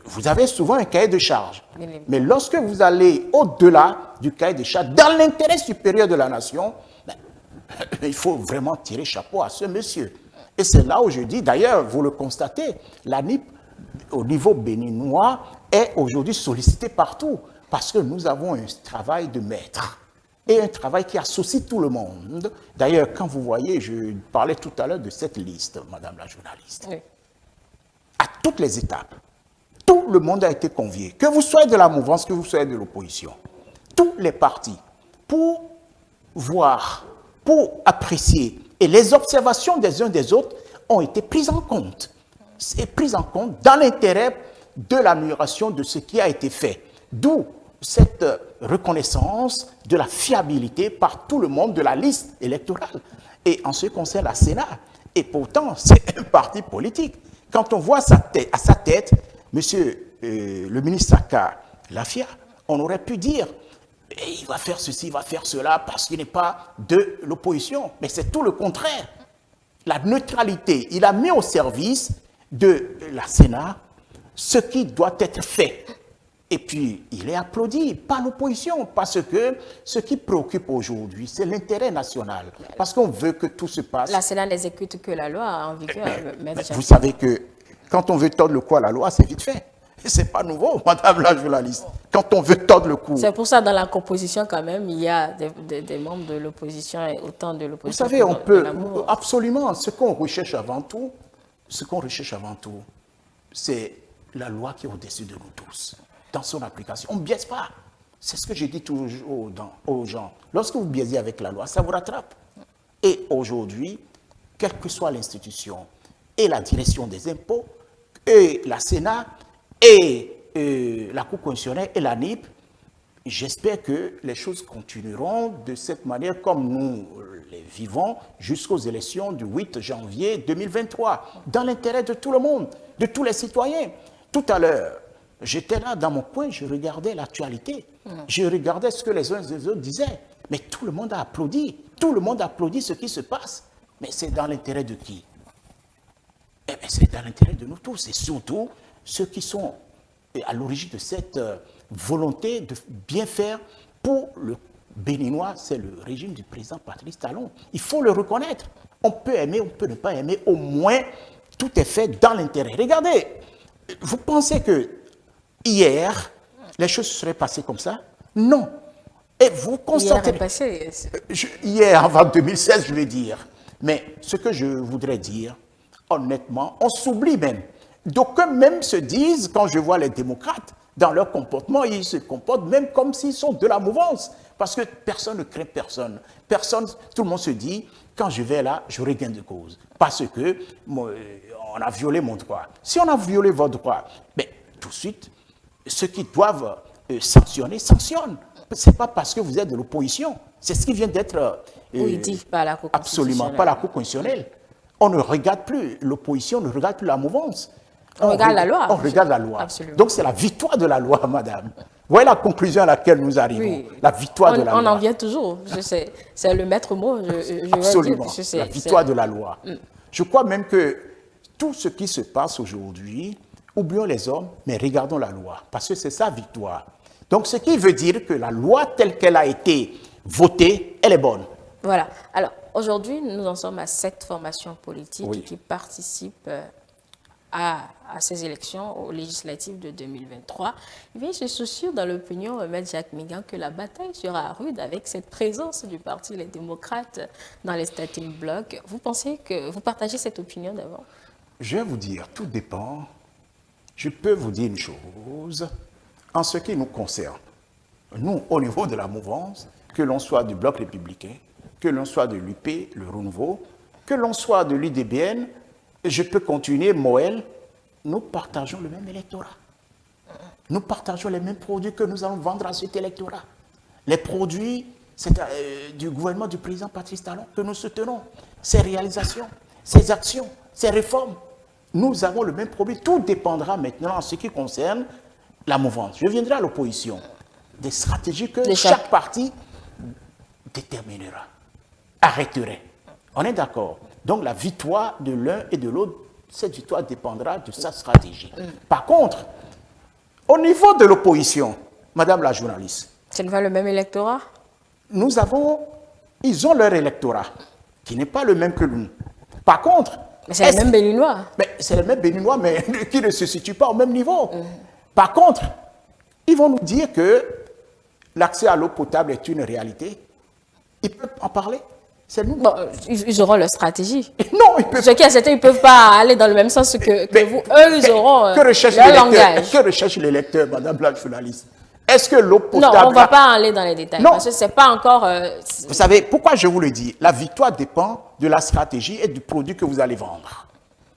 Vous avez souvent un cahier de charges, mais lorsque vous allez au-delà du cahier de charges, dans l'intérêt supérieur de la nation, il faut vraiment tirer chapeau à ce monsieur. Et c'est là où je dis, d'ailleurs, vous le constatez, la NIP, au niveau béninois, est aujourd'hui sollicitée partout, parce que nous avons un travail de maître. Et un travail qui associe tout le monde. D'ailleurs, quand vous voyez, je parlais tout à l'heure de cette liste, madame la journaliste. Oui. À toutes les étapes, tout le monde a été convié. Que vous soyez de la mouvance, que vous soyez de l'opposition. Tous les partis, pour voir, pour apprécier. Et les observations des uns des autres ont été prises en compte. C'est prises en compte dans l'intérêt de l'amélioration de ce qui a été fait. D'où cette reconnaissance de la fiabilité par tout le monde de la liste électorale. Et en ce qui concerne la Sénat, et pourtant, c'est un parti politique. Quand on voit à sa tête, monsieur le ministre Saka Lafia, on aurait pu dire, il va faire ceci, il va faire cela, parce qu'il n'est pas de l'opposition. Mais c'est tout le contraire. La neutralité, il a mis au service de la Sénat ce qui doit être fait. Et puis, il est applaudi par l'opposition, parce que ce qui préoccupe aujourd'hui, c'est l'intérêt national. Parce qu'on veut que tout se passe. La Sénat n'exécute que la loi en vigueur. Vous savez que quand on veut tordre le cou à la loi, c'est vite fait. C'est pas nouveau, madame la journaliste. Quand on veut tordre le cou. C'est pour ça, dans la composition, quand même, il y a des membres de l'opposition et autant de Vous l'opposition savez, on de peut, la mouvance. absolument, ce qu'on recherche avant tout, c'est la loi qui est au-dessus de nous tous, dans son application. On ne biaise pas. C'est ce que je dis toujours aux gens. Lorsque vous biaisez avec la loi, ça vous rattrape. Et aujourd'hui, quelle que soit l'institution, et la direction des impôts, et la Sénat, et la Cour constitutionnelle, et la NIP, j'espère que les choses continueront de cette manière comme nous les vivons jusqu'aux élections du 8 janvier 2023, dans l'intérêt de tout le monde, de tous les citoyens. Tout à l'heure, j'étais là dans mon coin, je regardais l'actualité, je regardais ce que les uns et les autres disaient, mais tout le monde a applaudi, tout le monde applaudit ce qui se passe. Mais c'est dans l'intérêt de qui? Eh bien, c'est dans l'intérêt de nous tous, et surtout ceux qui sont à l'origine de cette volonté de bien faire pour le Béninois, c'est le régime du président Patrice Talon. Il faut le reconnaître. On peut aimer, on peut ne pas aimer, au moins tout est fait dans l'intérêt. Regardez, vous pensez que hier, les choses seraient passées comme ça? Non. Et vous constatez... Hier, avant 2016, je vais dire. Mais ce que je voudrais dire, honnêtement, on s'oublie même. D'aucuns même se disent, quand je vois les démocrates, dans leur comportement, ils se comportent même comme s'ils sont de la mouvance. Parce que personne ne craint personne. Tout le monde se dit, quand je vais là, j'aurai gain de cause. Parce que on a violé mon droit. Si on a violé votre droit, ben, tout de suite, ceux qui doivent sanctionner, sanctionnent. Ce n'est pas parce que vous êtes de l'opposition. C'est ce qui vient d'être... oui, dit par la Cour constitutionnelle. Absolument, pas la Cour constitutionnelle. On ne regarde plus, l'opposition ne regarde plus la mouvance. On regarde la loi. On regarde la loi. Absolument. Donc c'est la victoire de la loi, madame. Voyez la conclusion à laquelle nous arrivons. Oui. La victoire de la loi. On en vient toujours. C'est le maître mot. Absolument. La victoire de la loi. Je crois même que tout ce qui se passe aujourd'hui, oublions les hommes, mais regardons la loi. Parce que c'est sa victoire. Donc ce qui veut dire que la loi telle qu'elle a été votée, elle est bonne. Voilà. Alors aujourd'hui, nous en sommes à 7 formations politiques qui participent à ces élections aux législatives de 2023, eh bien, je suis soucieux dans l'opinion de M. Jacques Migan que la bataille sera rude avec cette présence du Parti Les Démocrates dans les starting blocks. Vous pensez que vous partagez cette opinion d'abord? Je vais vous dire, tout dépend. Je peux vous dire une chose en ce qui nous concerne. Nous, au niveau de la mouvance, que l'on soit du Bloc républicain, que l'on soit de l'UP, le Renouveau, que l'on soit de l'UDBN, je peux continuer, Moël, nous partageons le même électorat. Nous partageons les mêmes produits que nous allons vendre à cet électorat. Les produits du gouvernement du président Patrice Talon que nous soutenons, ses réalisations, ses actions, ses réformes. Nous avons le même produit. Tout dépendra maintenant en ce qui concerne la mouvance. Je viendrai à l'opposition. Des stratégies que chaque parti déterminera, arrêterait. On est d'accord. Donc la victoire de l'un et de l'autre, cette victoire dépendra de sa stratégie. Par contre, au niveau de l'opposition, madame la journaliste... Ce n'est pas le même électorat? Ils ont leur électorat, qui n'est pas le même que nous. Par contre... Mais c'est les mêmes Béninois. C'est les mêmes Béninois, mais qui ne se situent pas au même niveau. Par contre, ils vont nous dire que l'accès à l'eau potable est une réalité. Ils peuvent en parler. C'est nous. Bon, ils auront leur stratégie. Non, ils peuvent. Ceux qui acceptent, ils ne peuvent pas aller dans le même sens que vous. Eux, ils auront leur langage. Que recherche l'électeur, madame la journaliste? Est-ce que l'eau potable... Non, on ne va pas aller dans les détails. Non. Parce que ce n'est pas encore... Vous savez, pourquoi je vous le dis? La victoire dépend de la stratégie et du produit que vous allez vendre.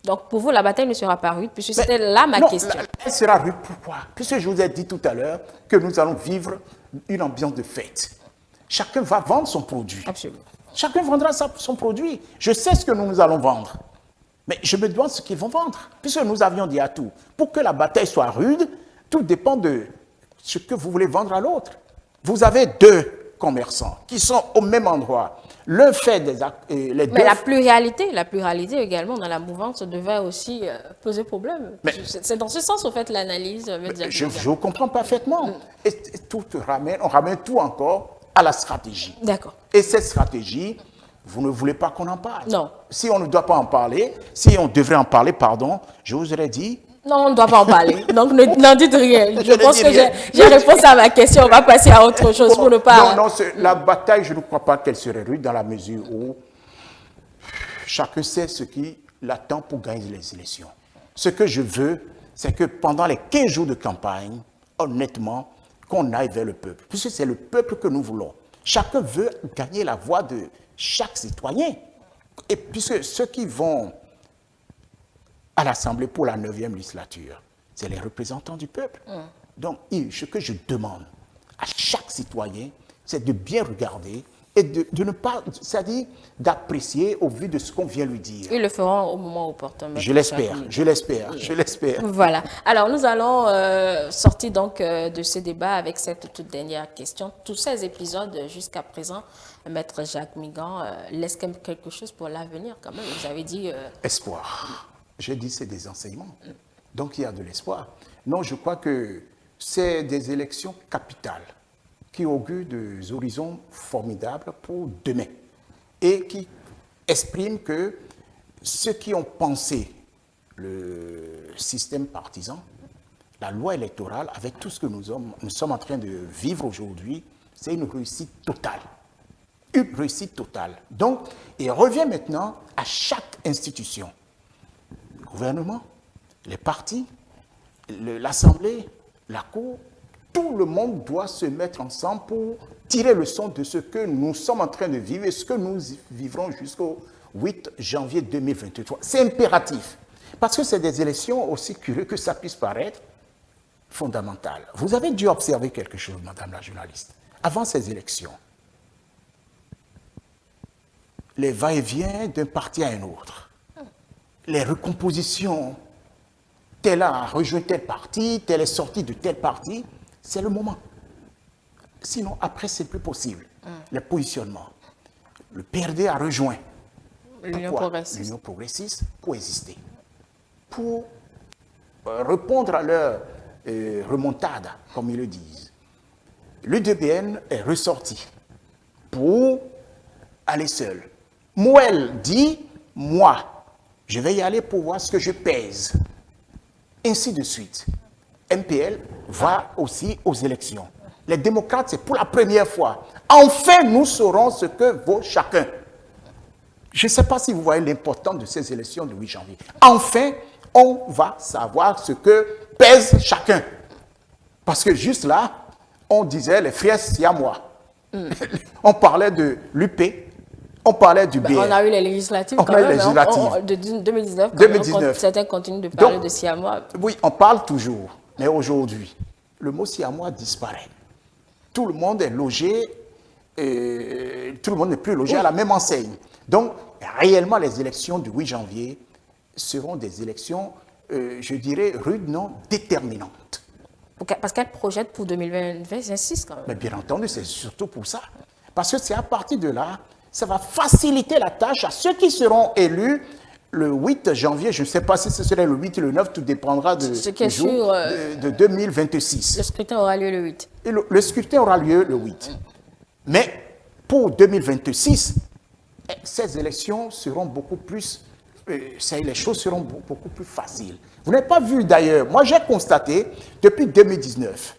Donc, pour vous, la bataille ne sera pas rude, puisque c'était là ma question. Elle sera rude, pourquoi? Puisque je vous ai dit tout à l'heure que nous allons vivre une ambiance de fête. Chacun va vendre son produit. Absolument. Chacun vendra son produit. Je sais ce que nous allons vendre. Mais je me demande ce qu'ils vont vendre. Puisque nous avions dit à tout. Pour que la bataille soit rude, tout dépend de ce que vous voulez vendre à l'autre. Vous avez deux commerçants qui sont au même endroit. L'un fait des actes... Mais la pluralité également dans la mouvance devait aussi poser problème. C'est dans ce sens, au fait, l'analyse. Je vous comprends parfaitement. Et on ramène tout encore à la stratégie. D'accord. Et cette stratégie, vous ne voulez pas qu'on en parle. Non. Si on ne doit pas en parler, si on devrait en parler, pardon, je vous aurais dit, Non, on ne doit pas en parler. Donc, n'en dites rien. Je pense que rien. j'ai répondu à ma question. On va passer à autre chose pour ne pas... Non, la bataille, je ne crois pas qu'elle serait rude dans la mesure où chacun sait ce qui l'attend pour gagner les élections. Ce que je veux, c'est que pendant les 15 jours de campagne, honnêtement, qu'on aille vers le peuple. Puisque c'est le peuple que nous voulons. Chacun veut gagner la voix de chaque citoyen. Et puisque ceux qui vont à l'Assemblée pour la 9e législature, c'est les représentants du peuple. Donc, ce que je demande à chaque citoyen, c'est de bien regarder et de ne pas, c'est-à-dire d'apprécier au vu de ce qu'on vient lui dire. Ils le feront au moment opportun. Je l'espère, je l'espère, je l'espère. Voilà. Alors, nous allons sortir donc de ce débat avec cette toute dernière question. Tous ces épisodes jusqu'à présent, Maître Jacques Migan laissent quand même quelque chose pour l'avenir quand même. Vous avez dit... Espoir. J'ai dit c'est des enseignements. Donc il y a de l'espoir. Non, je crois que c'est des élections capitales qui augurent des horizons formidables pour demain et qui expriment que ceux qui ont pensé le système partisan, la loi électorale, avec tout ce que nous sommes en train de vivre aujourd'hui, c'est une réussite totale. Une réussite totale. Donc, il revient maintenant à chaque institution. Le gouvernement, les partis, l'Assemblée, la Cour, tout le monde doit se mettre ensemble pour tirer le son de ce que nous sommes en train de vivre et ce que nous vivrons jusqu'au 8 janvier 2023. C'est impératif, parce que c'est des élections, aussi curieux que ça puisse paraître, fondamentales. Vous avez dû observer quelque chose, madame la journaliste, avant ces élections. Les va-et-vient d'un parti à un autre, les recompositions, tel a rejoint tel parti, tel est sorti de tel parti, c'est le moment. Sinon, après, c'est plus possible. Les positionnements. Le PRD a rejoint l'Union progressiste pour exister, pour répondre à leur remontada, comme ils le disent. L'UDPN est ressorti pour aller seul. Mouel dit, moi, je vais y aller pour voir ce que je pèse. Ainsi de suite. MPL va aussi aux élections. Les démocrates, c'est pour la première fois. Enfin, nous saurons ce que vaut chacun. Je ne sais pas si vous voyez l'importance de ces élections du 8 janvier. Enfin, on va savoir ce que pèse chacun. Parce que juste là, on disait les frères siamois. On parlait de l'UP. On parlait du BR. On a eu les législatives quand même. De 2019. 2019. Certains continuent de parler de siamois. Oui, on parle toujours. Mais aujourd'hui, le mot siamois disparaît. Tout le monde est logé, tout le monde n'est plus logé à la même enseigne. Donc, réellement, les élections du 8 janvier seront des élections, je dirais, rudes, non déterminantes. Parce qu'elle projette pour 2020, j'insiste quand même. Mais bien entendu, c'est surtout pour ça. Parce que c'est à partir de là, ça va faciliter la tâche à ceux qui seront élus le 8 janvier. Je ne sais pas si ce serait le 8 ou le 9, tout dépendra de, de 2026. Le scrutin aura lieu le 8. Et le scrutin aura lieu le 8. Mais pour 2026, ces élections seront beaucoup plus... les choses seront beaucoup plus faciles. Vous n'avez pas vu d'ailleurs, moi j'ai constaté, depuis 2019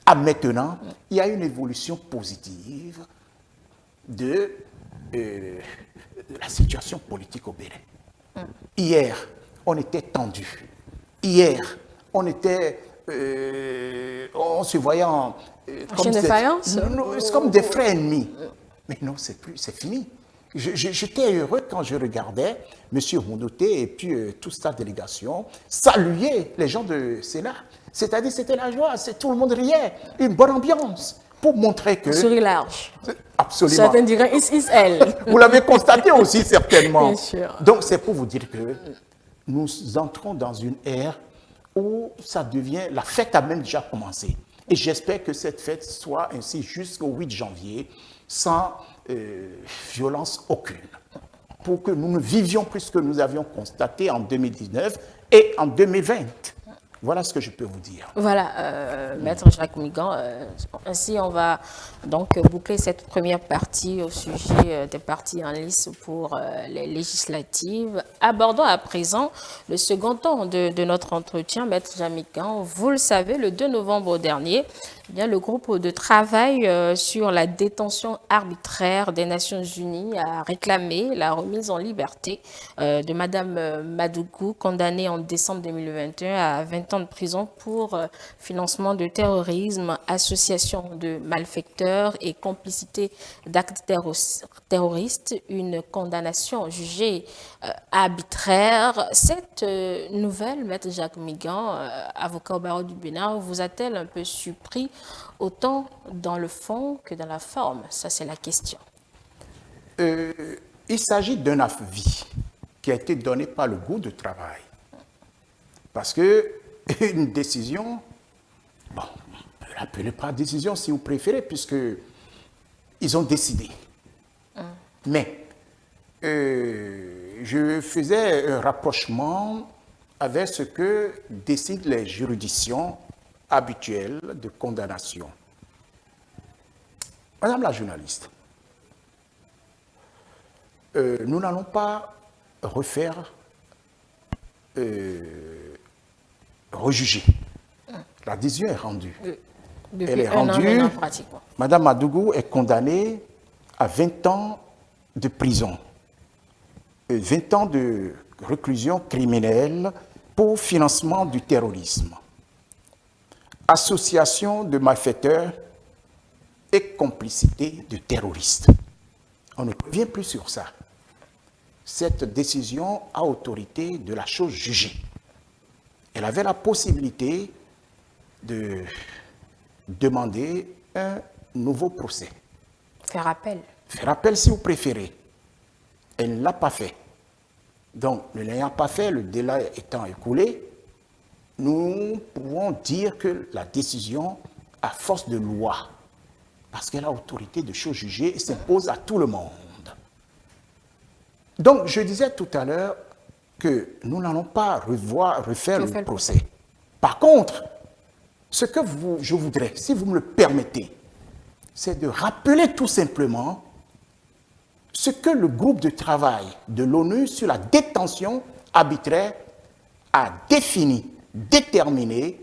à maintenant, il y a une évolution positive de la situation politique au Bénin. Hier, on était tendu. Hier, on était... on se voyait comme des frères ennemis. Mais non, c'est fini. J'étais heureux quand je regardais M. Mondoté et puis toute sa délégation saluer les gens du Sénat. C'est-à-dire, c'était la joie, tout le monde riait, une bonne ambiance, pour montrer que... Souris large. Absolument. Certains diraient, it's elle. Vous l'avez constaté aussi, certainement. Bien sûr. Donc, c'est pour vous dire que nous entrons dans une ère où ça devient... La fête a même déjà commencé. Et j'espère que cette fête soit ainsi jusqu'au 8 janvier, sans violence aucune, pour que nous ne vivions plus ce que nous avions constaté en 2019 et en 2020. Voilà ce que je peux vous dire. Voilà, Maître Jacques Migan, ainsi on va donc boucler cette première partie au sujet des partis en lice pour les législatives. Abordons à présent le second temps de notre entretien, Maître Jacques Migan. Vous le savez, le 2 novembre dernier, eh bien, le groupe de travail sur la détention arbitraire des Nations Unies a réclamé la remise en liberté de Madame Madougou, condamnée en décembre 2021 à 20 ans de prison pour financement de terrorisme, association de malfaiteurs et complicité d'actes terroristes, une condamnation jugée arbitraire. Cette nouvelle, Maître Jacques Migan, avocat au barreau du Bénin, vous a-t-elle un peu surpris autant dans le fond que dans la forme? Ça, c'est la question. Il s'agit d'un avis qui a été donné par le groupe de travail. Parce que une décision, bon, appelez pas décision si vous préférez, puisque ils ont décidé. Mais je faisais un rapprochement avec ce que décident les juridictions habituelles de condamnation. Madame la journaliste, nous n'allons pas refaire, rejuger. La décision est rendue. Elle est rendue. Madame Madougou est condamnée à 20 ans de prison, 20 ans de réclusion criminelle pour financement du terrorisme, association de malfaiteurs et complicité de terroristes. On ne revient plus sur ça. Cette décision a autorité de la chose jugée. Elle avait la possibilité de demander un nouveau procès. Faire appel. Faire appel si vous préférez. Elle ne l'a pas fait. Donc, ne l'ayant pas fait, le délai étant écoulé, nous pouvons dire que la décision a force de loi, parce qu'elle a autorité de chose jugée et s'impose à tout le monde. Donc, je disais tout à l'heure que nous n'allons pas refaire le procès. Par contre, ce que je voudrais, si vous me le permettez, c'est de rappeler tout simplement ce que le groupe de travail de l'ONU sur la détention arbitraire a défini, déterminé,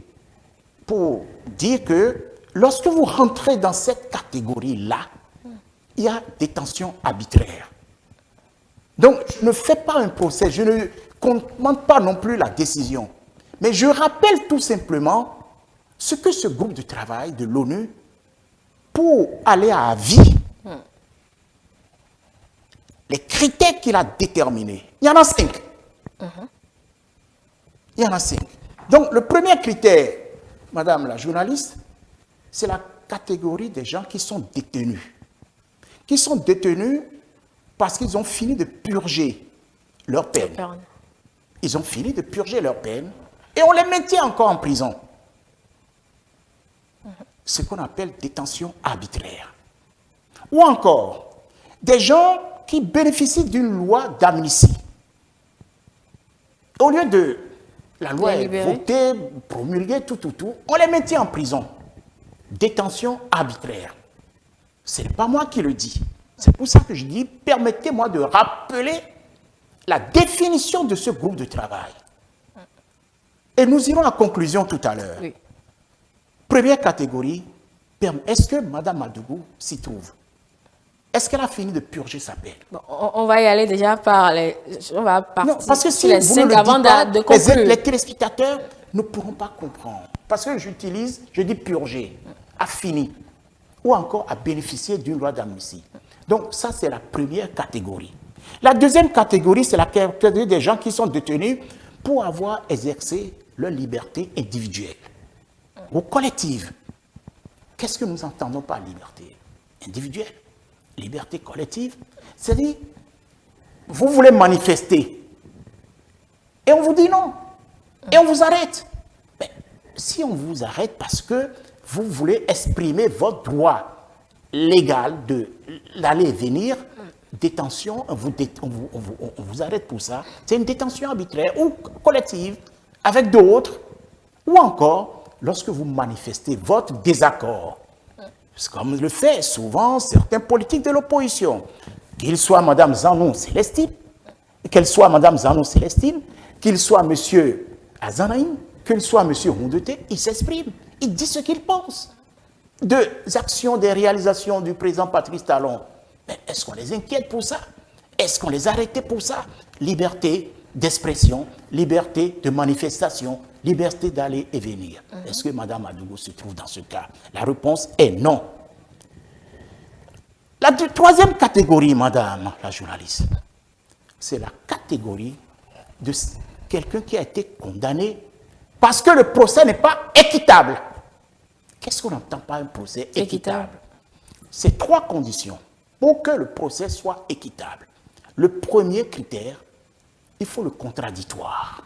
pour dire que lorsque vous rentrez dans cette catégorie-là, il y a détention arbitraire. Donc, je ne fais pas un procès, je ne commande pas non plus la décision, mais je rappelle tout simplement ce que ce groupe de travail de l'ONU, pour aller à avis, les critères qu'il a déterminés, il y en a 5. Il y en a 5. Donc, le premier critère, madame la journaliste, c'est la catégorie des gens qui sont détenus. Qui sont détenus parce qu'ils ont fini de purger leur peine. Ils ont fini de purger leur peine et on les maintient encore en prison. Ce qu'on appelle détention arbitraire. Ou encore, des gens qui bénéficient d'une loi d'amnistie. Au lieu de la loi est votée, promulguée, tout, on les maintient en prison. Détention arbitraire. Ce n'est pas moi qui le dis. C'est pour ça que je dis, permettez-moi de rappeler la définition de ce groupe de travail. Et nous irons à conclusion tout à l'heure. Oui. Première catégorie, est-ce que Mme Madougou s'y trouve? Est-ce qu'elle a fini de purger sa peine? Bon, on va y aller déjà par les... On va partir non, parce que si les vous 5 ne le avant dites pas, de conclure. Les téléspectateurs ne pourront pas comprendre. Parce que je dis purger, a fini, ou encore à bénéficier d'une loi d'amnistie. Donc ça, c'est la première catégorie. La deuxième catégorie, c'est la catégorie des gens qui sont détenus pour avoir exercé leur liberté individuelle ou collective. Qu'est-ce que nous entendons par liberté individuelle? Liberté collective, c'est-à-dire, vous voulez manifester et on vous dit non, et on vous arrête. Mais si on vous arrête parce que vous voulez exprimer votre droit légal d'aller et venir, détention, on vous arrête pour ça, c'est une détention arbitraire ou collective avec d'autres, Ou encore, lorsque vous manifestez votre désaccord, comme le fait souvent certains politiques de l'opposition, qu'il soit Mme Zanou Célestine, qu'elle soit Mme Zanou Célestine, qu'il soit M. Azanaïm, qu'il soit M. Houndete, ils s'expriment, ils disent ce qu'ils pensent des actions, des réalisations du président Patrice Talon. Mais est-ce qu'on les inquiète pour ça? Est-ce qu'on les arrête pour ça? Liberté d'expression, liberté de manifestation, liberté d'aller et venir. Est-ce que Mme Madougou se trouve dans ce cas? La réponse est non. La troisième catégorie, Madame la journaliste, c'est la catégorie de quelqu'un qui a été condamné parce que le procès n'est pas équitable. Qu'est-ce qu'on entend par un procès équitable? C'est trois conditions pour que le procès soit équitable. Le premier critère, il faut le contradictoire.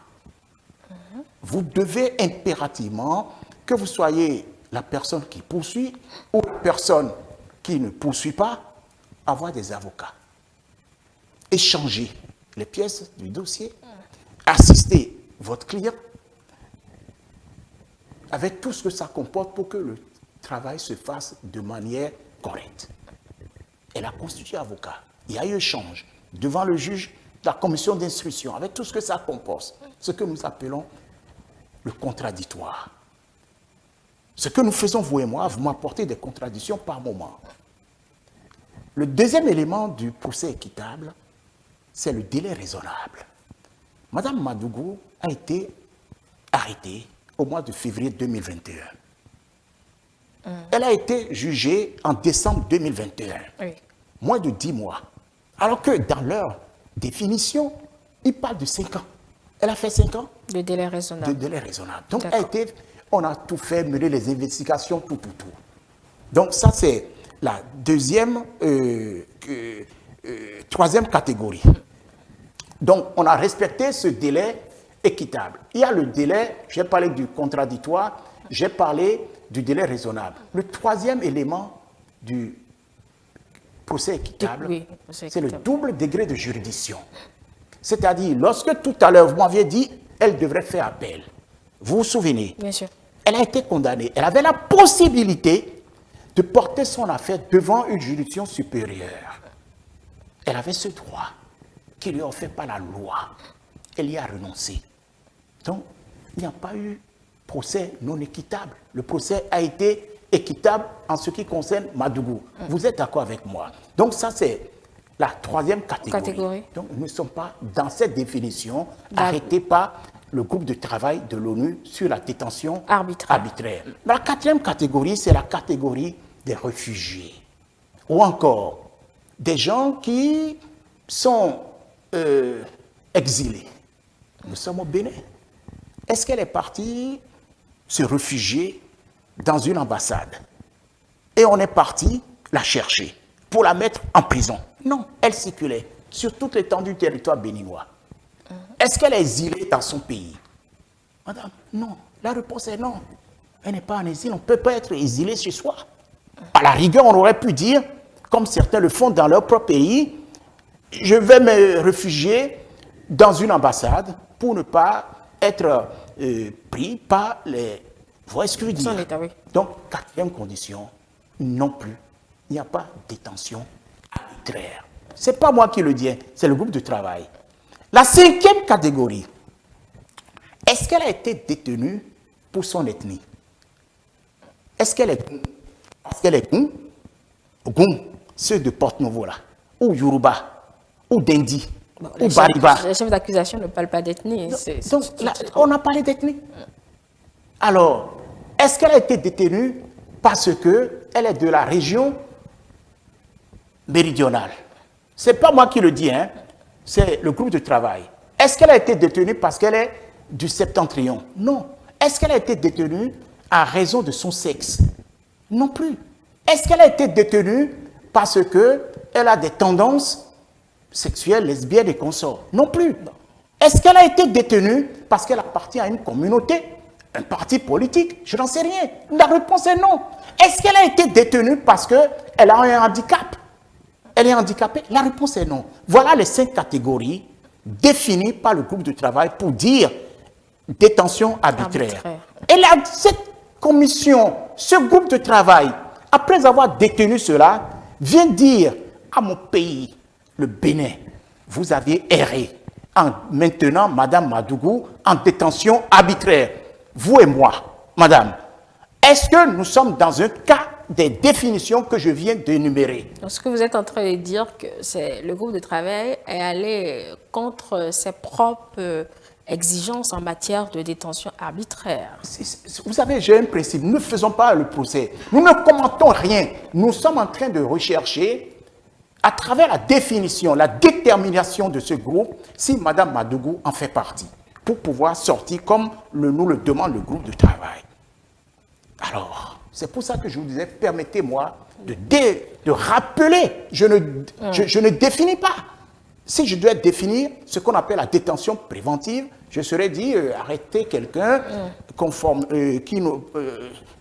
Vous devez impérativement, que vous soyez la personne qui poursuit ou la personne qui ne poursuit pas, avoir des avocats. Échanger les pièces du dossier, assister votre client, avec tout ce que ça comporte pour que le travail se fasse de manière correcte. Elle a constitué avocat. Il y a eu échange devant le juge, la commission d'instruction, avec tout ce que ça comporte, ce que nous appelons le contradictoire. Ce que nous faisons, vous et moi, vous m'apportez des contradictions par moment. Le deuxième élément du procès équitable, c'est le délai raisonnable. Madame Madougou a été arrêtée au mois de février 2021. Elle a été jugée en décembre 2021. Oui. Moins de 10 mois. Alors que dans leur définition, ils parlent de 5 ans. Elle a fait 5 ans. De délai raisonnable. De délai raisonnable. Donc, on a tout fait, mener les investigations, tout. Donc, ça, c'est la troisième catégorie. Donc, on a respecté ce délai équitable. Il y a le délai, j'ai parlé du contradictoire, j'ai parlé du délai raisonnable. Le troisième élément du procès équitable, c'est le double degré de juridiction. C'est-à-dire, lorsque tout à l'heure, vous m'aviez dit, elle devrait faire appel. Vous vous souvenez? Bien sûr. Elle a été condamnée. Elle avait la possibilité de porter son affaire devant une juridiction supérieure. Elle avait ce droit qui lui est offert par la loi. Elle y a renoncé. Donc, il n'y a pas eu procès non équitable. Le procès a été équitable en ce qui concerne Madougou. Vous êtes d'accord avec moi? Donc, ça, c'est la troisième catégorie. Donc, nous ne sommes pas dans cette définition arrêtée par le groupe de travail de l'ONU sur la détention arbitraire. La quatrième catégorie, c'est la catégorie des réfugiés. Ou encore, des gens qui sont exilés. Nous sommes au Bénin. Est-ce qu'elle est partie se réfugier dans une ambassade? Et on est parti la chercher pour la mettre en prison? Non, elle circulait sur toute l'étendue du territoire béninois. Est-ce qu'elle est exilée dans son pays? Madame, non. La réponse est non. Elle n'est pas en exil. On ne peut pas être exilé chez soi. À la rigueur, on aurait pu dire, comme certains le font dans leur propre pays, je vais me réfugier dans une ambassade pour ne pas être pris par les... Vous voyez ce que je veux dire? Oui. Donc, quatrième condition, non plus. Il n'y a pas de détention arbitraire. Ce n'est pas moi qui le dis, c'est le groupe de travail. La cinquième catégorie, est-ce qu'elle a été détenue pour son ethnie? Est-ce qu'elle est Goum? Est-ce qu'elle est Goum? Goum, ceux de Porte-Nouveau là, ou Yoruba, ou Dendi, ou Bariba. Les chefs d'accusation ne parlent pas d'ethnie. Donc, on a parlé d'ethnie. Alors, est-ce qu'elle a été détenue parce qu'elle est de la région méridionale? Ce n'est pas moi qui le dis, hein, c'est le groupe de travail. Est-ce qu'elle a été détenue parce qu'elle est du septentrion? Non. Est-ce qu'elle a été détenue à raison de son sexe? Non plus. Est-ce qu'elle a été détenue parce qu'elle a des tendances sexuelles, lesbiennes et consorts? Non plus. Est-ce qu'elle a été détenue parce qu'elle appartient à une communauté, un parti politique? Je n'en sais rien. La réponse est non. Est-ce qu'elle a été détenue parce qu'elle a un handicap? Elle est handicapée? La réponse est non. Voilà les 5 catégories définies par le groupe de travail pour dire détention arbitraire. Et là, cette commission, ce groupe de travail, après avoir détenu cela, vient dire à mon pays, le Bénin, vous aviez erré en maintenant Madame Madougou en détention arbitraire. Vous et moi, Madame, est-ce que nous sommes dans un cas des définitions que je viens d'énumérer? Donc, ce que vous êtes en train de dire, que c'est le groupe de travail est allé contre ses propres exigences en matière de détention arbitraire. Vous savez, j'ai un principe, nous ne faisons pas le procès, nous ne commentons rien, nous sommes en train de rechercher à travers la définition, la détermination de ce groupe, si Mme Madougou en fait partie, pour pouvoir sortir comme nous le demande le groupe de travail. Alors, c'est pour ça que je vous disais, permettez-moi de rappeler, je ne définis pas. Si je dois définir ce qu'on appelle la détention préventive, je serais dit arrêter quelqu'un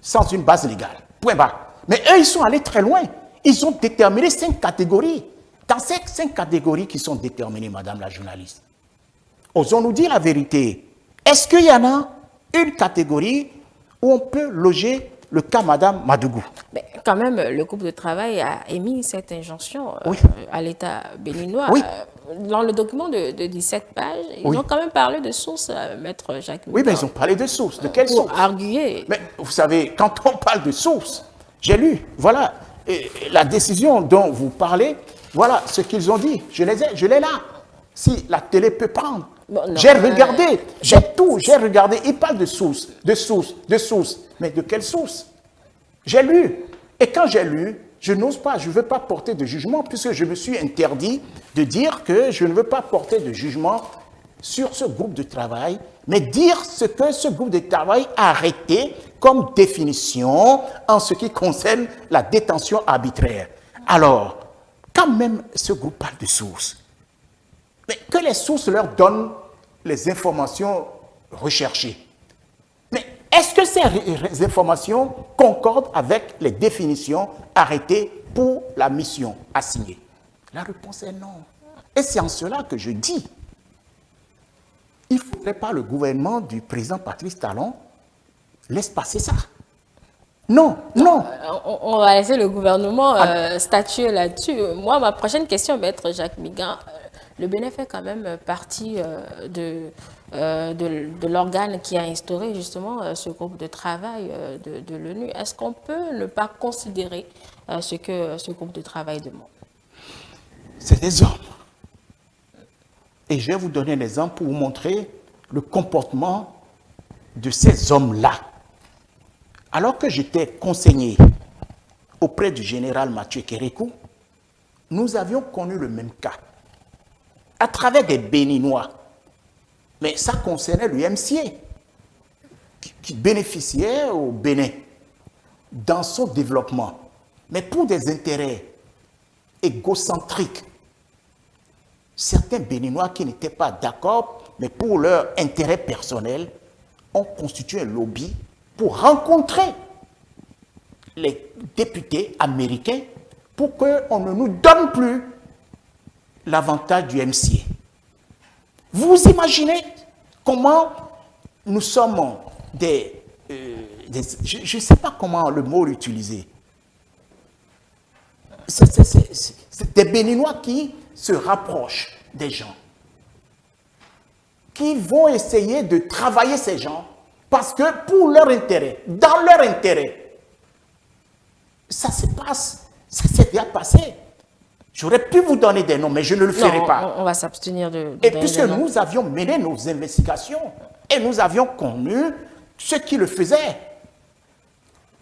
sans une base légale. Point barre. Mais eux, ils sont allés très loin. Ils ont déterminé 5 catégories. Dans ces 5 catégories qui sont déterminées, Madame la journaliste, osons-nous dire la vérité. Est-ce qu'il y en a une catégorie où on peut loger le cas Madame Madougou? Mais quand même, le groupe de travail a émis cette injonction à l'État béninois. Oui. Dans le document de 17 pages, ils ont quand même parlé de sources, Maître Jacques Migan. Oui, mais ils ont parlé de sources. De quelles sources? Pour arguer. Mais vous savez, quand on parle de sources, j'ai lu, voilà, la décision dont vous parlez, voilà ce qu'ils ont dit. Je l'ai là. Si la télé peut prendre. Bon, j'ai regardé, j'ai regardé. Ils parlent de sources, de sources, de sources. Mais de quelles sources? J'ai lu. Et quand j'ai lu, je n'ose pas, je ne veux pas porter de jugement, puisque je me suis interdit de dire que je ne veux pas porter de jugement sur ce groupe de travail, mais dire ce que ce groupe de travail a arrêté comme définition en ce qui concerne la détention arbitraire. Alors, quand même ce groupe parle de sources, mais que les sources leur donnent les informations recherchées. Mais est-ce que ces informations concordent avec les définitions arrêtées pour la mission assignée? La réponse est non. Et c'est en cela que je dis, il ne faudrait pas le gouvernement du président Patrice Talon laisse passer ça. Non, non. On va laisser le gouvernement statuer là-dessus. Moi, ma prochaine question, Maître Jacques Migan, le Bénin fait quand même partie de l'organe qui a instauré justement ce groupe de travail de l'ONU. Est-ce qu'on peut ne pas considérer ce que ce groupe de travail demande? C'est des hommes. Et je vais vous donner un exemple pour vous montrer le comportement de ces hommes-là. Alors que j'étais conseiller auprès du général Mathieu Kérékou, nous avions connu le même cas. À travers des Béninois. Mais ça concernait le MCA, qui bénéficiait au Bénin dans son développement. Mais pour des intérêts égocentriques, certains Béninois qui n'étaient pas d'accord, mais pour leur intérêt personnel, ont constitué un lobby pour rencontrer les députés américains pour qu'on ne nous donne plus l'avantage du MCA. Vous imaginez comment nous sommes je ne sais pas comment le mot l'utiliser. C'est des Béninois qui se rapprochent des gens, qui vont essayer de travailler ces gens parce que pour leur intérêt, dans leur intérêt, ça se passe, ça s'est déjà passé. J'aurais pu vous donner des noms, mais je ne le ferai pas. On va s'abstenir de et puisque nous avions mené nos investigations et nous avions connu ceux qui le faisaient.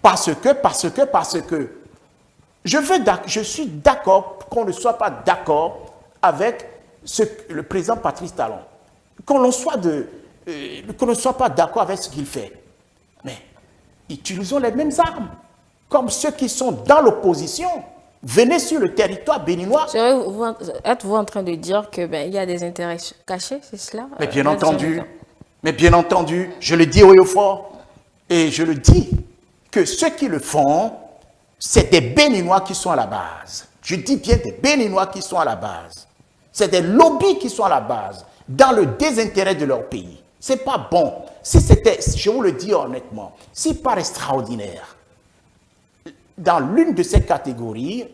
Parce que, je suis d'accord qu'on ne soit pas d'accord avec le président Patrice Talon. Qu'on ne soit pas d'accord avec ce qu'il fait. Mais utilisons les mêmes armes. Comme ceux qui sont dans l'opposition. Venez sur le territoire béninois. Êtes-vous en train de dire qu'il y a des intérêts cachés, c'est cela? Mais bien entendu, je le dis haut et fort, et je le dis, que ceux qui le font, c'est des Béninois qui sont à la base. Je dis bien des Béninois qui sont à la base. C'est des lobbies qui sont à la base, dans le désintérêt de leur pays. C'est pas bon. Si c'était, je vous le dis honnêtement, si par extraordinaire, dans l'une de ces catégories,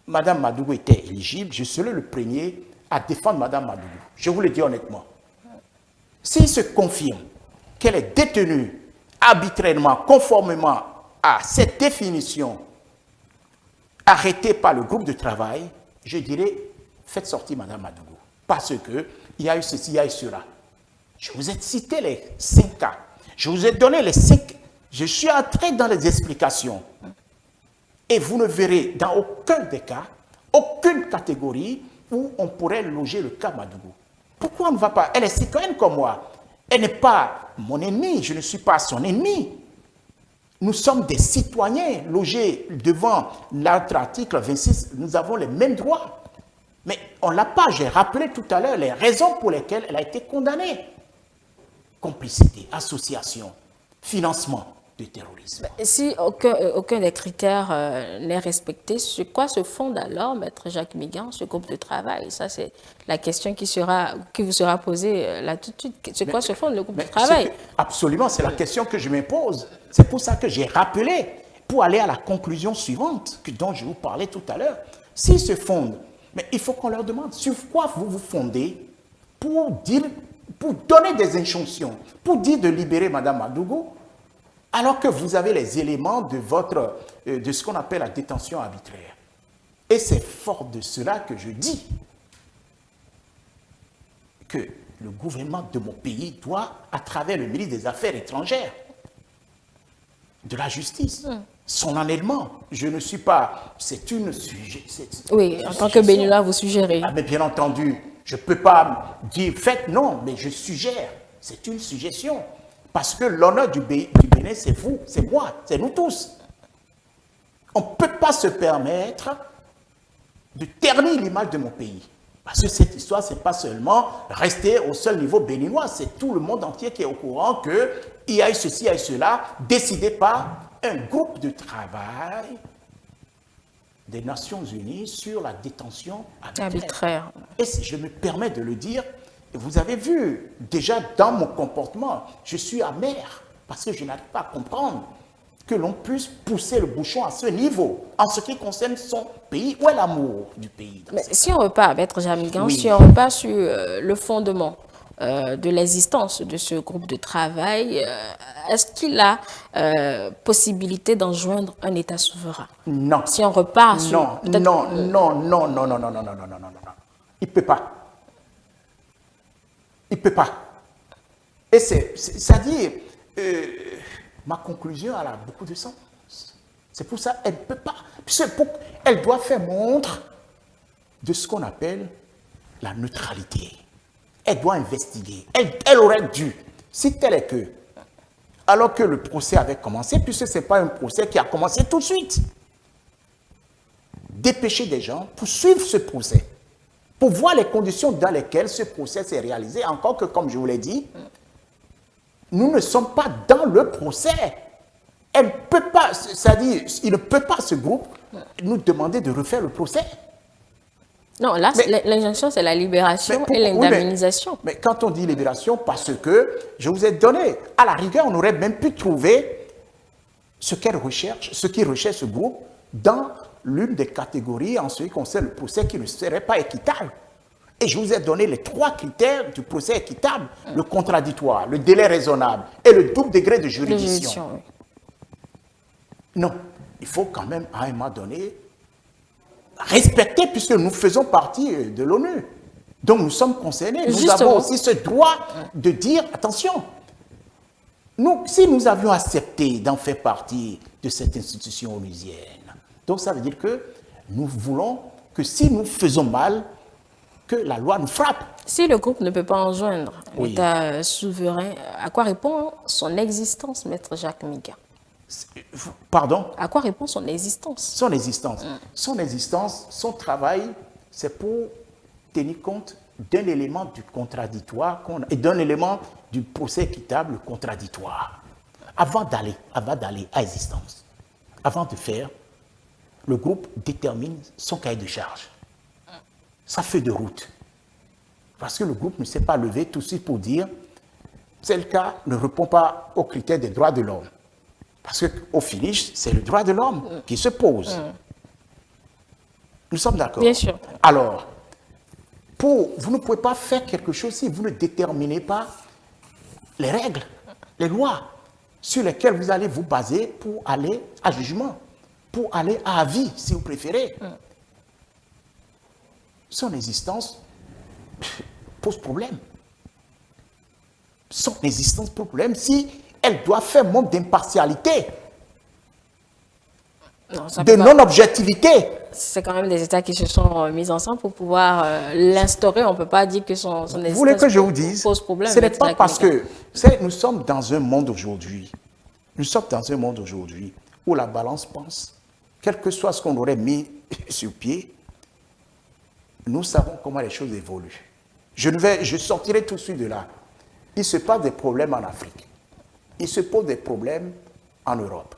Mme Madougou était éligible, je serais le premier à défendre Mme Madougou. Je vous le dis honnêtement. S'il se confirme qu'elle est détenue arbitrairement, conformément à cette définition arrêtée par le groupe de travail, je dirais, faites sortir Mme Madougou. Parce qu'il y a eu ceci, il y a eu cela. Je vous ai cité les 5 cas. Je vous ai donné les 5. Je suis entré dans les explications. Et vous ne verrez dans aucun des cas, aucune catégorie où on pourrait loger le cas Madougou. Pourquoi on ne va pas? Elle est citoyenne comme moi. Elle n'est pas mon ennemi, je ne suis pas son ennemi. Nous sommes des citoyens logés devant notre article 26, nous avons les mêmes droits. Mais on ne l'a pas, j'ai rappelé tout à l'heure les raisons pour lesquelles elle a été condamnée. Complicité, association, financement du terrorisme. Si aucun des critères n'est respecté, sur quoi se fonde alors, Maître Jacques Migan, ce groupe de travail? Ça, c'est la question qui vous sera posée là tout de suite. Sur quoi se fonde le groupe de travail? Absolument, c'est la question que je me pose. C'est pour ça que j'ai rappelé, pour aller à la conclusion suivante dont je vous parlais tout à l'heure. S'ils se fondent, mais il faut qu'on leur demande sur quoi vous vous fondez pour donner des injonctions, pour dire de libérer Mme Madougou, alors que vous avez les éléments de ce qu'on appelle la détention arbitraire. Et c'est fort de cela que je dis que le gouvernement de mon pays doit, à travers le ministre des Affaires étrangères, de la justice, son enlèvement. Je ne suis pas... C'est une sujet... Oui, en tant que Béninois, vous suggérez. Ah, mais bien entendu, je ne peux pas dire faites, non, mais je suggère. C'est une suggestion. Parce que l'honneur du Bénin, c'est vous, c'est moi, c'est nous tous. On ne peut pas se permettre de ternir l'image de mon pays. Parce que cette histoire, ce n'est pas seulement rester au seul niveau béninois, c'est tout le monde entier qui est au courant qu'il y a eu ceci, il y a eu cela, décidé par un groupe de travail des Nations Unies sur la détention arbitraire. Et si je me permets de le dire, vous avez vu, déjà dans mon comportement, je suis amer parce que je n'arrive pas à comprendre que l'on puisse pousser le bouchon à ce niveau en ce qui concerne son pays. Où est l'amour du pays? Mais si on repart, Maître Jamigan, oui. Si on repart sur le fondement de l'existence de ce groupe de travail, est-ce qu'il a possibilité d'enjoindre un État souverain? Non. Si on repart sur... Non. Il ne peut pas. Il ne peut pas. Et c'est-à-dire, ma conclusion, elle a beaucoup de sens. C'est pour ça qu'elle ne peut pas. Elle doit faire montre de ce qu'on appelle la neutralité. Elle doit investiguer. Elle aurait dû, si tel est que, alors que le procès avait commencé, puisque ce n'est pas un procès qui a commencé tout de suite, dépêcher des gens pour suivre ce procès, pour voir les conditions dans lesquelles ce procès s'est réalisé, encore que, comme je vous l'ai dit, nous ne sommes pas dans le procès. Elle ne peut pas, c'est-à-dire, il ne peut pas, ce groupe, nous demander de refaire le procès. Non, là, l'injonction, c'est la libération et l'indemnisation. Mais quand on dit libération, parce que je vous ai donné, à la rigueur, on aurait même pu trouver ce qu'elle recherche, ce qui recherche ce groupe, dans l'une des catégories en ce qui concerne le procès qui ne serait pas équitable. Et je vous ai donné les 3 critères du procès équitable, le contradictoire, le délai raisonnable et le double degré de juridiction. Oui. Non, il faut quand même, à un moment donné, respecter, puisque nous faisons partie de l'ONU. Donc nous sommes concernés. Nous avons aussi ce droit de dire, attention, si nous avions accepté d'en faire partie de cette institution onusienne, donc ça veut dire que nous voulons que si nous faisons mal, que la loi nous frappe. Si le groupe ne peut pas enjoindre l'État souverain, à quoi répond son existence, Maître Jacques Migan? Pardon? À quoi répond son existence? Son existence. Son existence, son travail, c'est pour tenir compte d'un élément du contradictoire et d'un élément du procès équitable contradictoire. Avant d'aller à existence, avant de faire, le groupe détermine son cahier de charge, sa feuille de route. Parce que le groupe ne s'est pas levé tout de suite pour dire tel cas ne répond pas aux critères des droits de l'homme. Parce qu'au finish, c'est le droit de l'homme qui se pose. Nous sommes d'accord. Bien sûr. Alors, vous ne pouvez pas faire quelque chose si vous ne déterminez pas les règles, les lois sur lesquelles vous allez vous baser pour aller à jugement, pour aller à avis, si vous préférez. Son existence pose problème. Son existence pose problème si elle doit faire montre d'impartialité, de non-objectivité. C'est quand même des États qui se sont mis ensemble pour pouvoir l'instaurer. On ne peut pas dire que son existence vous voulez que je vous dise, pose problème. Ce n'est pas parce que nous sommes dans un monde aujourd'hui, où la balance pense, quel que soit ce qu'on aurait mis sur pied, nous savons comment les choses évoluent. Je sortirai tout de suite de là. Il se passe des problèmes en Afrique. Il se pose des problèmes en Europe.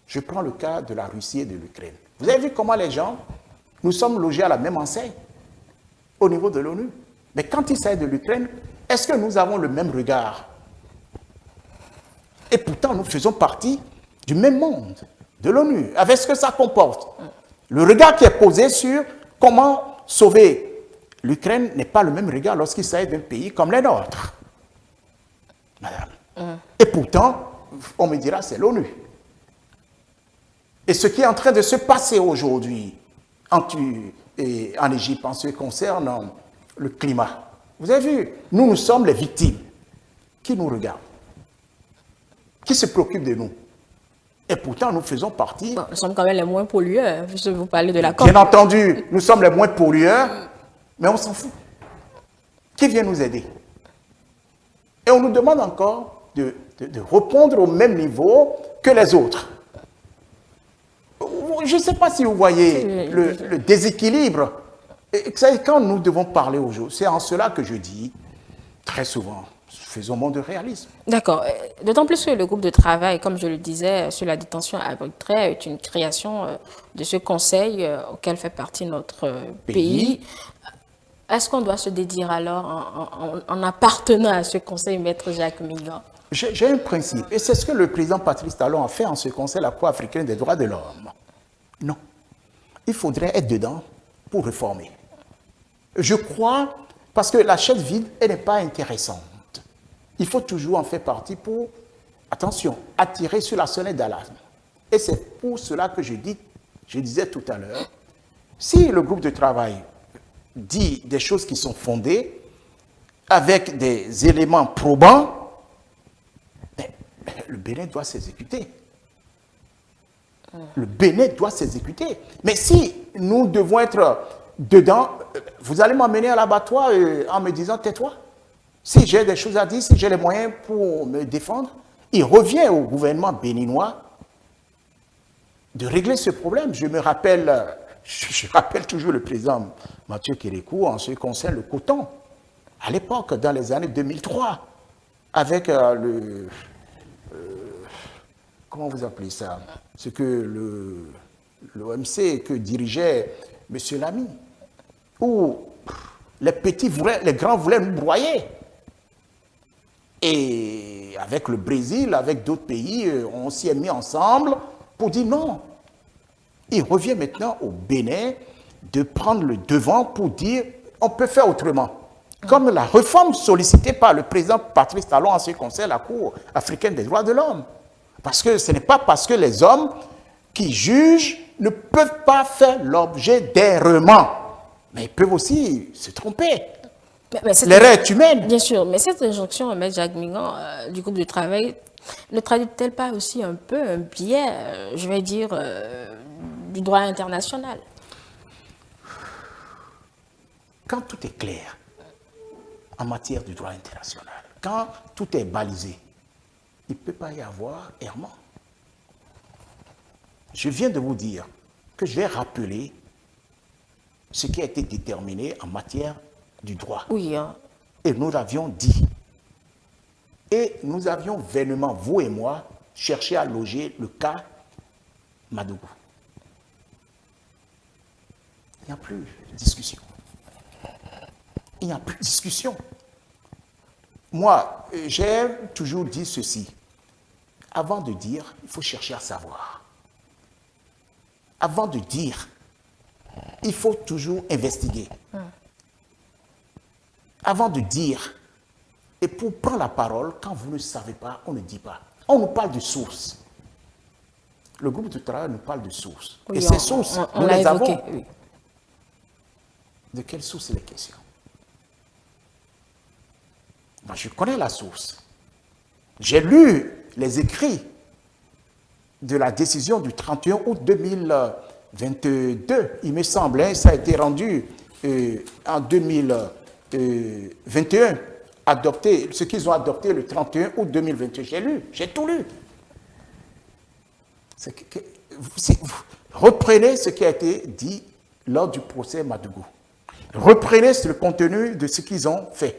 Je prends le cas de la Russie et de l'Ukraine. Vous avez vu comment les gens, nous sommes logés à la même enseigne au niveau de l'ONU. Mais quand il s'agit de l'Ukraine, est-ce que nous avons le même regard? Et pourtant, nous faisons partie du même monde, de l'ONU, avec ce que ça comporte. Le regard qui est posé sur comment sauver l'Ukraine n'est pas le même regard lorsqu'il s'agit d'un pays comme les nôtres. Madame. Et pourtant, on me dira, c'est l'ONU. Et ce qui est en train de se passer aujourd'hui en Égypte en ce qui concerne le climat, vous avez vu, nous sommes les victimes. Qui nous regarde? Qui se préoccupe de nous? Et pourtant, nous faisons partie... Bon, nous sommes quand même les moins pollueurs, puisque vous parlez de la COP. Bien entendu, nous sommes les moins pollueurs, mais on s'en fout. Qui vient nous aider? Et on nous demande encore de répondre au même niveau que les autres. Je ne sais pas si vous voyez le déséquilibre. Et quand nous devons parler aujourd'hui, c'est en cela que je dis très souvent, faisons montre de réalisme. D'accord. D'autant plus que le groupe de travail, comme je le disais, sur la détention arbitraire est une création de ce conseil auquel fait partie notre pays. Est-ce qu'on doit se dédire alors en appartenant à ce conseil, Maître Jacques Mingan? J'ai un principe, et c'est ce que le président Patrice Talon a fait en ce conseil, la Cour africaine des droits de l'homme. Non. Il faudrait être dedans pour réformer. Je crois, parce que la chaise vide, elle n'est pas intéressante. Il faut toujours en faire partie pour, attention, attirer sur la sonnette d'alarme. Et c'est pour cela que je disais tout à l'heure, si le groupe de travail dit des choses qui sont fondées, avec des éléments probants, le Bénin doit s'exécuter. Le Bénin doit s'exécuter. Mais si nous devons être dedans, vous allez m'emmener à l'abattoir en me disant tais-toi. Si j'ai des choses à dire, si j'ai les moyens pour me défendre, il revient au gouvernement béninois de régler ce problème. Je rappelle toujours le président Mathieu Kérékou en ce qui concerne le coton. À l'époque, dans les années 2003, avec comment vous appelez ça? Ce que l'OMC que dirigeait M. Lamy, où les grands voulaient nous broyer. Et avec le Brésil, avec d'autres pays, on s'y est mis ensemble pour dire non. Il revient maintenant au Bénin de prendre le devant pour dire on peut faire autrement. Comme la réforme sollicitée par le président Patrice Talon en ce qui concerne la Cour africaine des droits de l'homme. Parce que ce n'est pas parce que les hommes qui jugent ne peuvent pas faire l'objet d'errements. Mais ils peuvent aussi se tromper. L'erreur est humaine. Bien sûr, mais cette injonction, M. Jacques Mingan, du groupe de travail, ne traduit-elle pas aussi un peu un biais, je vais dire, du droit international? Quand tout est clair en matière du droit international, quand tout est balisé, il ne peut pas y avoir errement. Je viens de vous dire que je vais rappeler ce qui a été déterminé en matière du droit. Oui. Hein. Et nous l'avions dit. Et nous avions vainement, vous et moi, cherché à loger le cas Madougou. Il n'y a plus de discussion. Il n'y a plus de discussion. moi, j'ai toujours dit ceci. Avant de dire, il faut chercher à savoir. Avant de dire, il faut toujours investiguer. Avant de dire, et pour prendre la parole, quand vous ne savez pas, on ne dit pas. On nous parle de sources. Le groupe de travail nous parle de sources. Oui, et ces sources, on nous l'a les évoqué, avons. oui. De quelle source est la question? Moi, je connais la source. J'ai lu les écrits de la décision du 31 août 2022, il me semble, hein, ça a été rendu en 2021, adopté, ce qu'ils ont adopté le 31 août 2022. J'ai lu, j'ai tout lu. Reprenez ce qui a été dit lors du procès Madougou. Reprenez le contenu de ce qu'ils ont fait.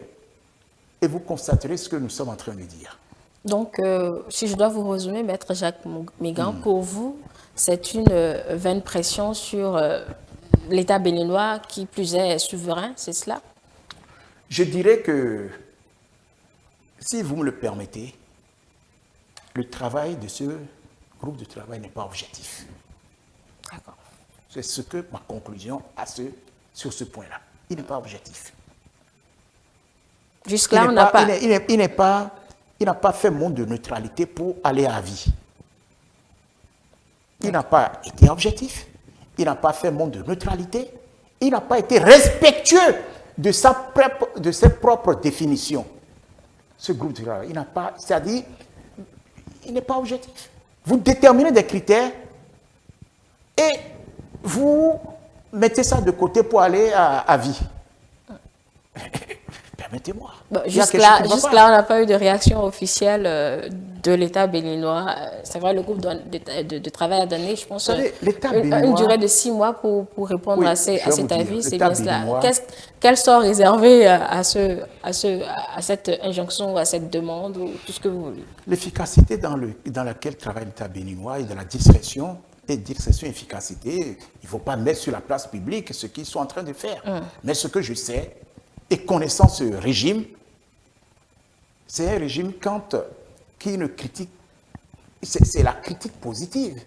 Et vous constaterez ce que nous sommes en train de dire. Donc, si je dois vous résumer, Maître Jacques Mégan, pour vous, c'est une vaine pression sur l'État béninois qui plus est souverain, c'est cela? Je dirais que, si vous me le permettez, le travail de ce groupe de travail n'est pas objectif. D'accord. C'est ce que ma conclusion sur ce point-là. Il n'est pas objectif. Jusque-là, on n'a pas... Il n'a pas fait monde de neutralité pour aller à vie. Il n'a pas été objectif. Il n'a pas fait monde de neutralité. Il n'a pas été respectueux de ses propres définitions. Ce groupe de travail, il n'a pas, c'est-à-dire, il n'est pas objectif. Vous déterminez des critères et vous mettez ça de côté pour aller à vie. Permettez-moi. Bon, jusque-là, on n'a pas eu de réaction officielle de l'État béninois. C'est vrai, le groupe de travail a donné, je pense, une durée de 6 mois pour répondre à cet avis. C'est bien cela. Quel sort réservé à cette injonction ou à cette demande ou tout ce que vous voulez? L'efficacité dans laquelle travaille l'État béninois et de la discrétion efficacité, il ne faut pas mettre sur la place publique ce qu'ils sont en train de faire. Mais ce que je sais, et connaissant ce régime, c'est un régime qui ne critique, c'est la critique positive.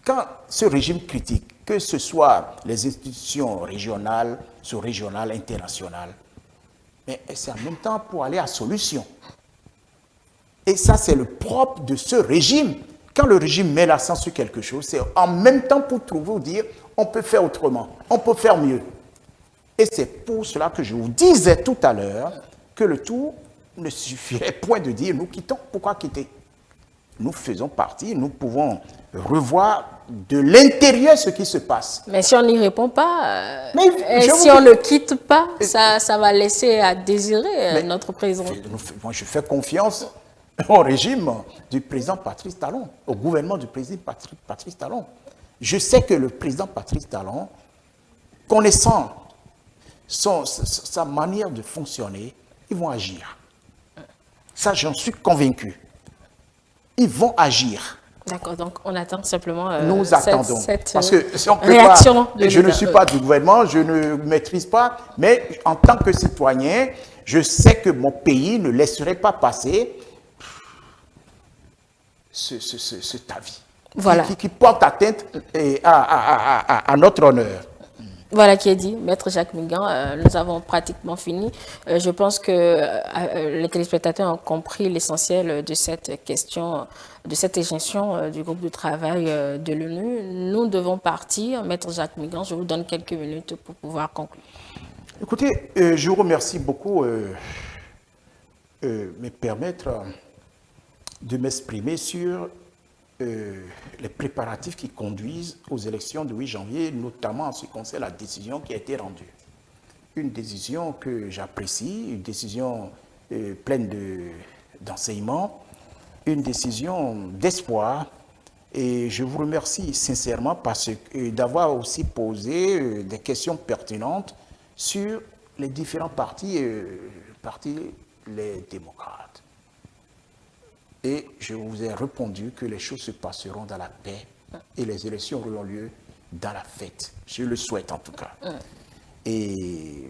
Quand ce régime critique, que ce soit les institutions régionales, sous-régionales, internationales, mais c'est en même temps pour aller à solution. Et ça, c'est le propre de ce régime. Quand le régime met l'accent sur quelque chose, c'est en même temps pour trouver ou dire, on peut faire autrement, on peut faire mieux. Et c'est pour cela que je vous disais tout à l'heure que le tout ne suffirait point de dire nous quittons. Pourquoi quitter? Nous faisons partie, nous pouvons revoir de l'intérieur ce qui se passe. Mais si on n'y répond pas, si on ne quitte pas, ça va laisser à désirer notre président. Moi, je fais confiance au régime du président Patrice Talon, au gouvernement du président Patrice Talon. Je sais que le président Patrice Talon, connaissant sa manière de fonctionner, ils vont agir. Ça, j'en suis convaincu. Ils vont agir. D'accord, donc on attend simplement nous attendons. Parce que si on peut réaction. Je ne suis pas du gouvernement, je ne maîtrise pas, mais en tant que citoyen, je sais que mon pays ne laisserait pas passer cet avis. Voilà. Qui porte atteinte à notre honneur. Voilà qui est dit, Maître Jacques Mégan, nous avons pratiquement fini. Je pense que les téléspectateurs ont compris l'essentiel de cette question, de cette injonction du groupe de travail de l'ONU. Nous devons partir. Maître Jacques Mégan, je vous donne quelques minutes pour pouvoir conclure. Écoutez, je vous remercie beaucoup de me permettre de m'exprimer sur les préparatifs qui conduisent aux élections du 8 janvier, notamment en ce qui concerne la décision qui a été rendue. Une décision que j'apprécie, une décision pleine d'enseignement, une décision d'espoir. Et je vous remercie sincèrement d'avoir aussi posé des questions pertinentes sur les différents partis, les démocrates. Et je vous ai répondu que les choses se passeront dans la paix et les élections auront lieu dans la fête. Je le souhaite en tout cas. Et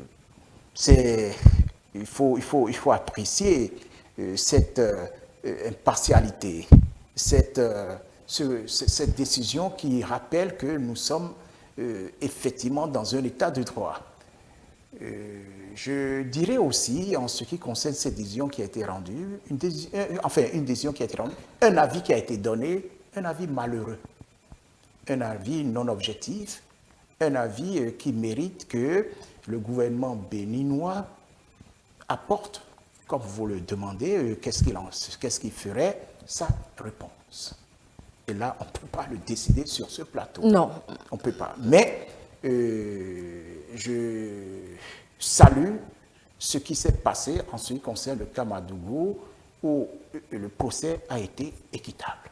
il faut apprécier cette impartialité, cette décision qui rappelle que nous sommes effectivement dans un état de droit. Je dirais aussi, en ce qui concerne cette décision qui a été rendue, une décision qui a été rendue, un avis qui a été donné, un avis malheureux, un avis non objectif, un avis qui mérite que le gouvernement béninois apporte, comme vous le demandez, qu'est-ce qu'il ferait, sa réponse. Et là, on ne peut pas le décider sur ce plateau. Non. On ne peut pas. Mais je salue ce qui s'est passé en ce qui concerne le cas Madougou, où le procès a été équitable.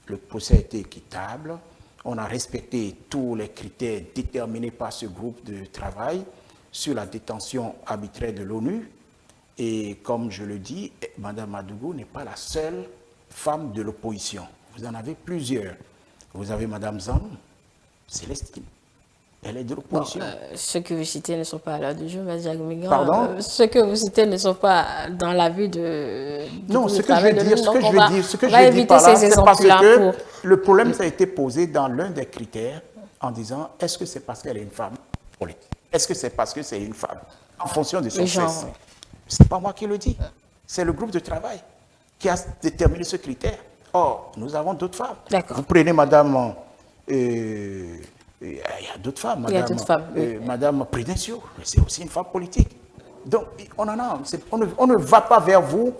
Le procès a été équitable. On a respecté tous les critères déterminés par ce groupe de travail sur la détention arbitraire de l'ONU. Et comme je le dis, Mme Madougou n'est pas la seule femme de l'opposition. Vous en avez plusieurs. Vous avez Mme Zan, Célestine. Elle est de l'opposition. Ceux que vous citez ne sont pas là du jeu, M. Jacques Migan. Pardon? Ceux que vous citez ne sont pas dans la vue de... Non, ce que je veux dire, c'est parce que le problème, ça a été posé dans l'un des critères en disant, est-ce que c'est parce qu'elle est une femme politique? Est-ce que c'est parce que c'est une femme? En fonction de son sexe. C'est pas moi qui le dis. C'est le groupe de travail qui a déterminé ce critère. Or, nous avons d'autres femmes. Vous prenez Madame... il y a d'autres femmes. Madame Prudencio, c'est aussi une femme politique. Donc, on ne va pas vers vous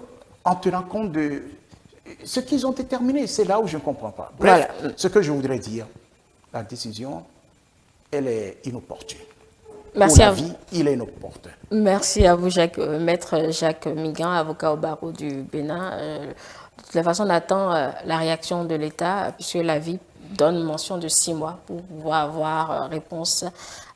en tenant compte de ce qu'ils ont déterminé. C'est là où je ne comprends pas. Bref, ce que je voudrais dire, la décision, elle est inopportune. Merci à vous. Il est inopportun. Merci à vous, Maître Jacques Migan, avocat au barreau du Bénin. De toute façon, on attend la réaction de l'État, puisque l'avis donne mention de 6 mois pour pouvoir avoir réponse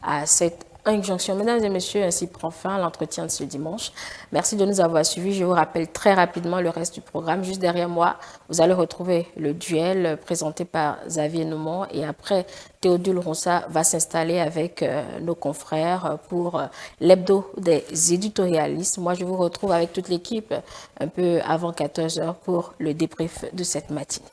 à cette injonction. Mesdames et messieurs, ainsi prend fin l'entretien de ce dimanche. Merci de nous avoir suivis. Je vous rappelle très rapidement le reste du programme. Juste derrière moi, vous allez retrouver le duel présenté par Xavier Noumon. Et après, Théodule Ronsa va s'installer avec nos confrères pour l'hebdo des éditorialistes. Moi, je vous retrouve avec toute l'équipe un peu avant 14 h pour le débrief de cette matinée.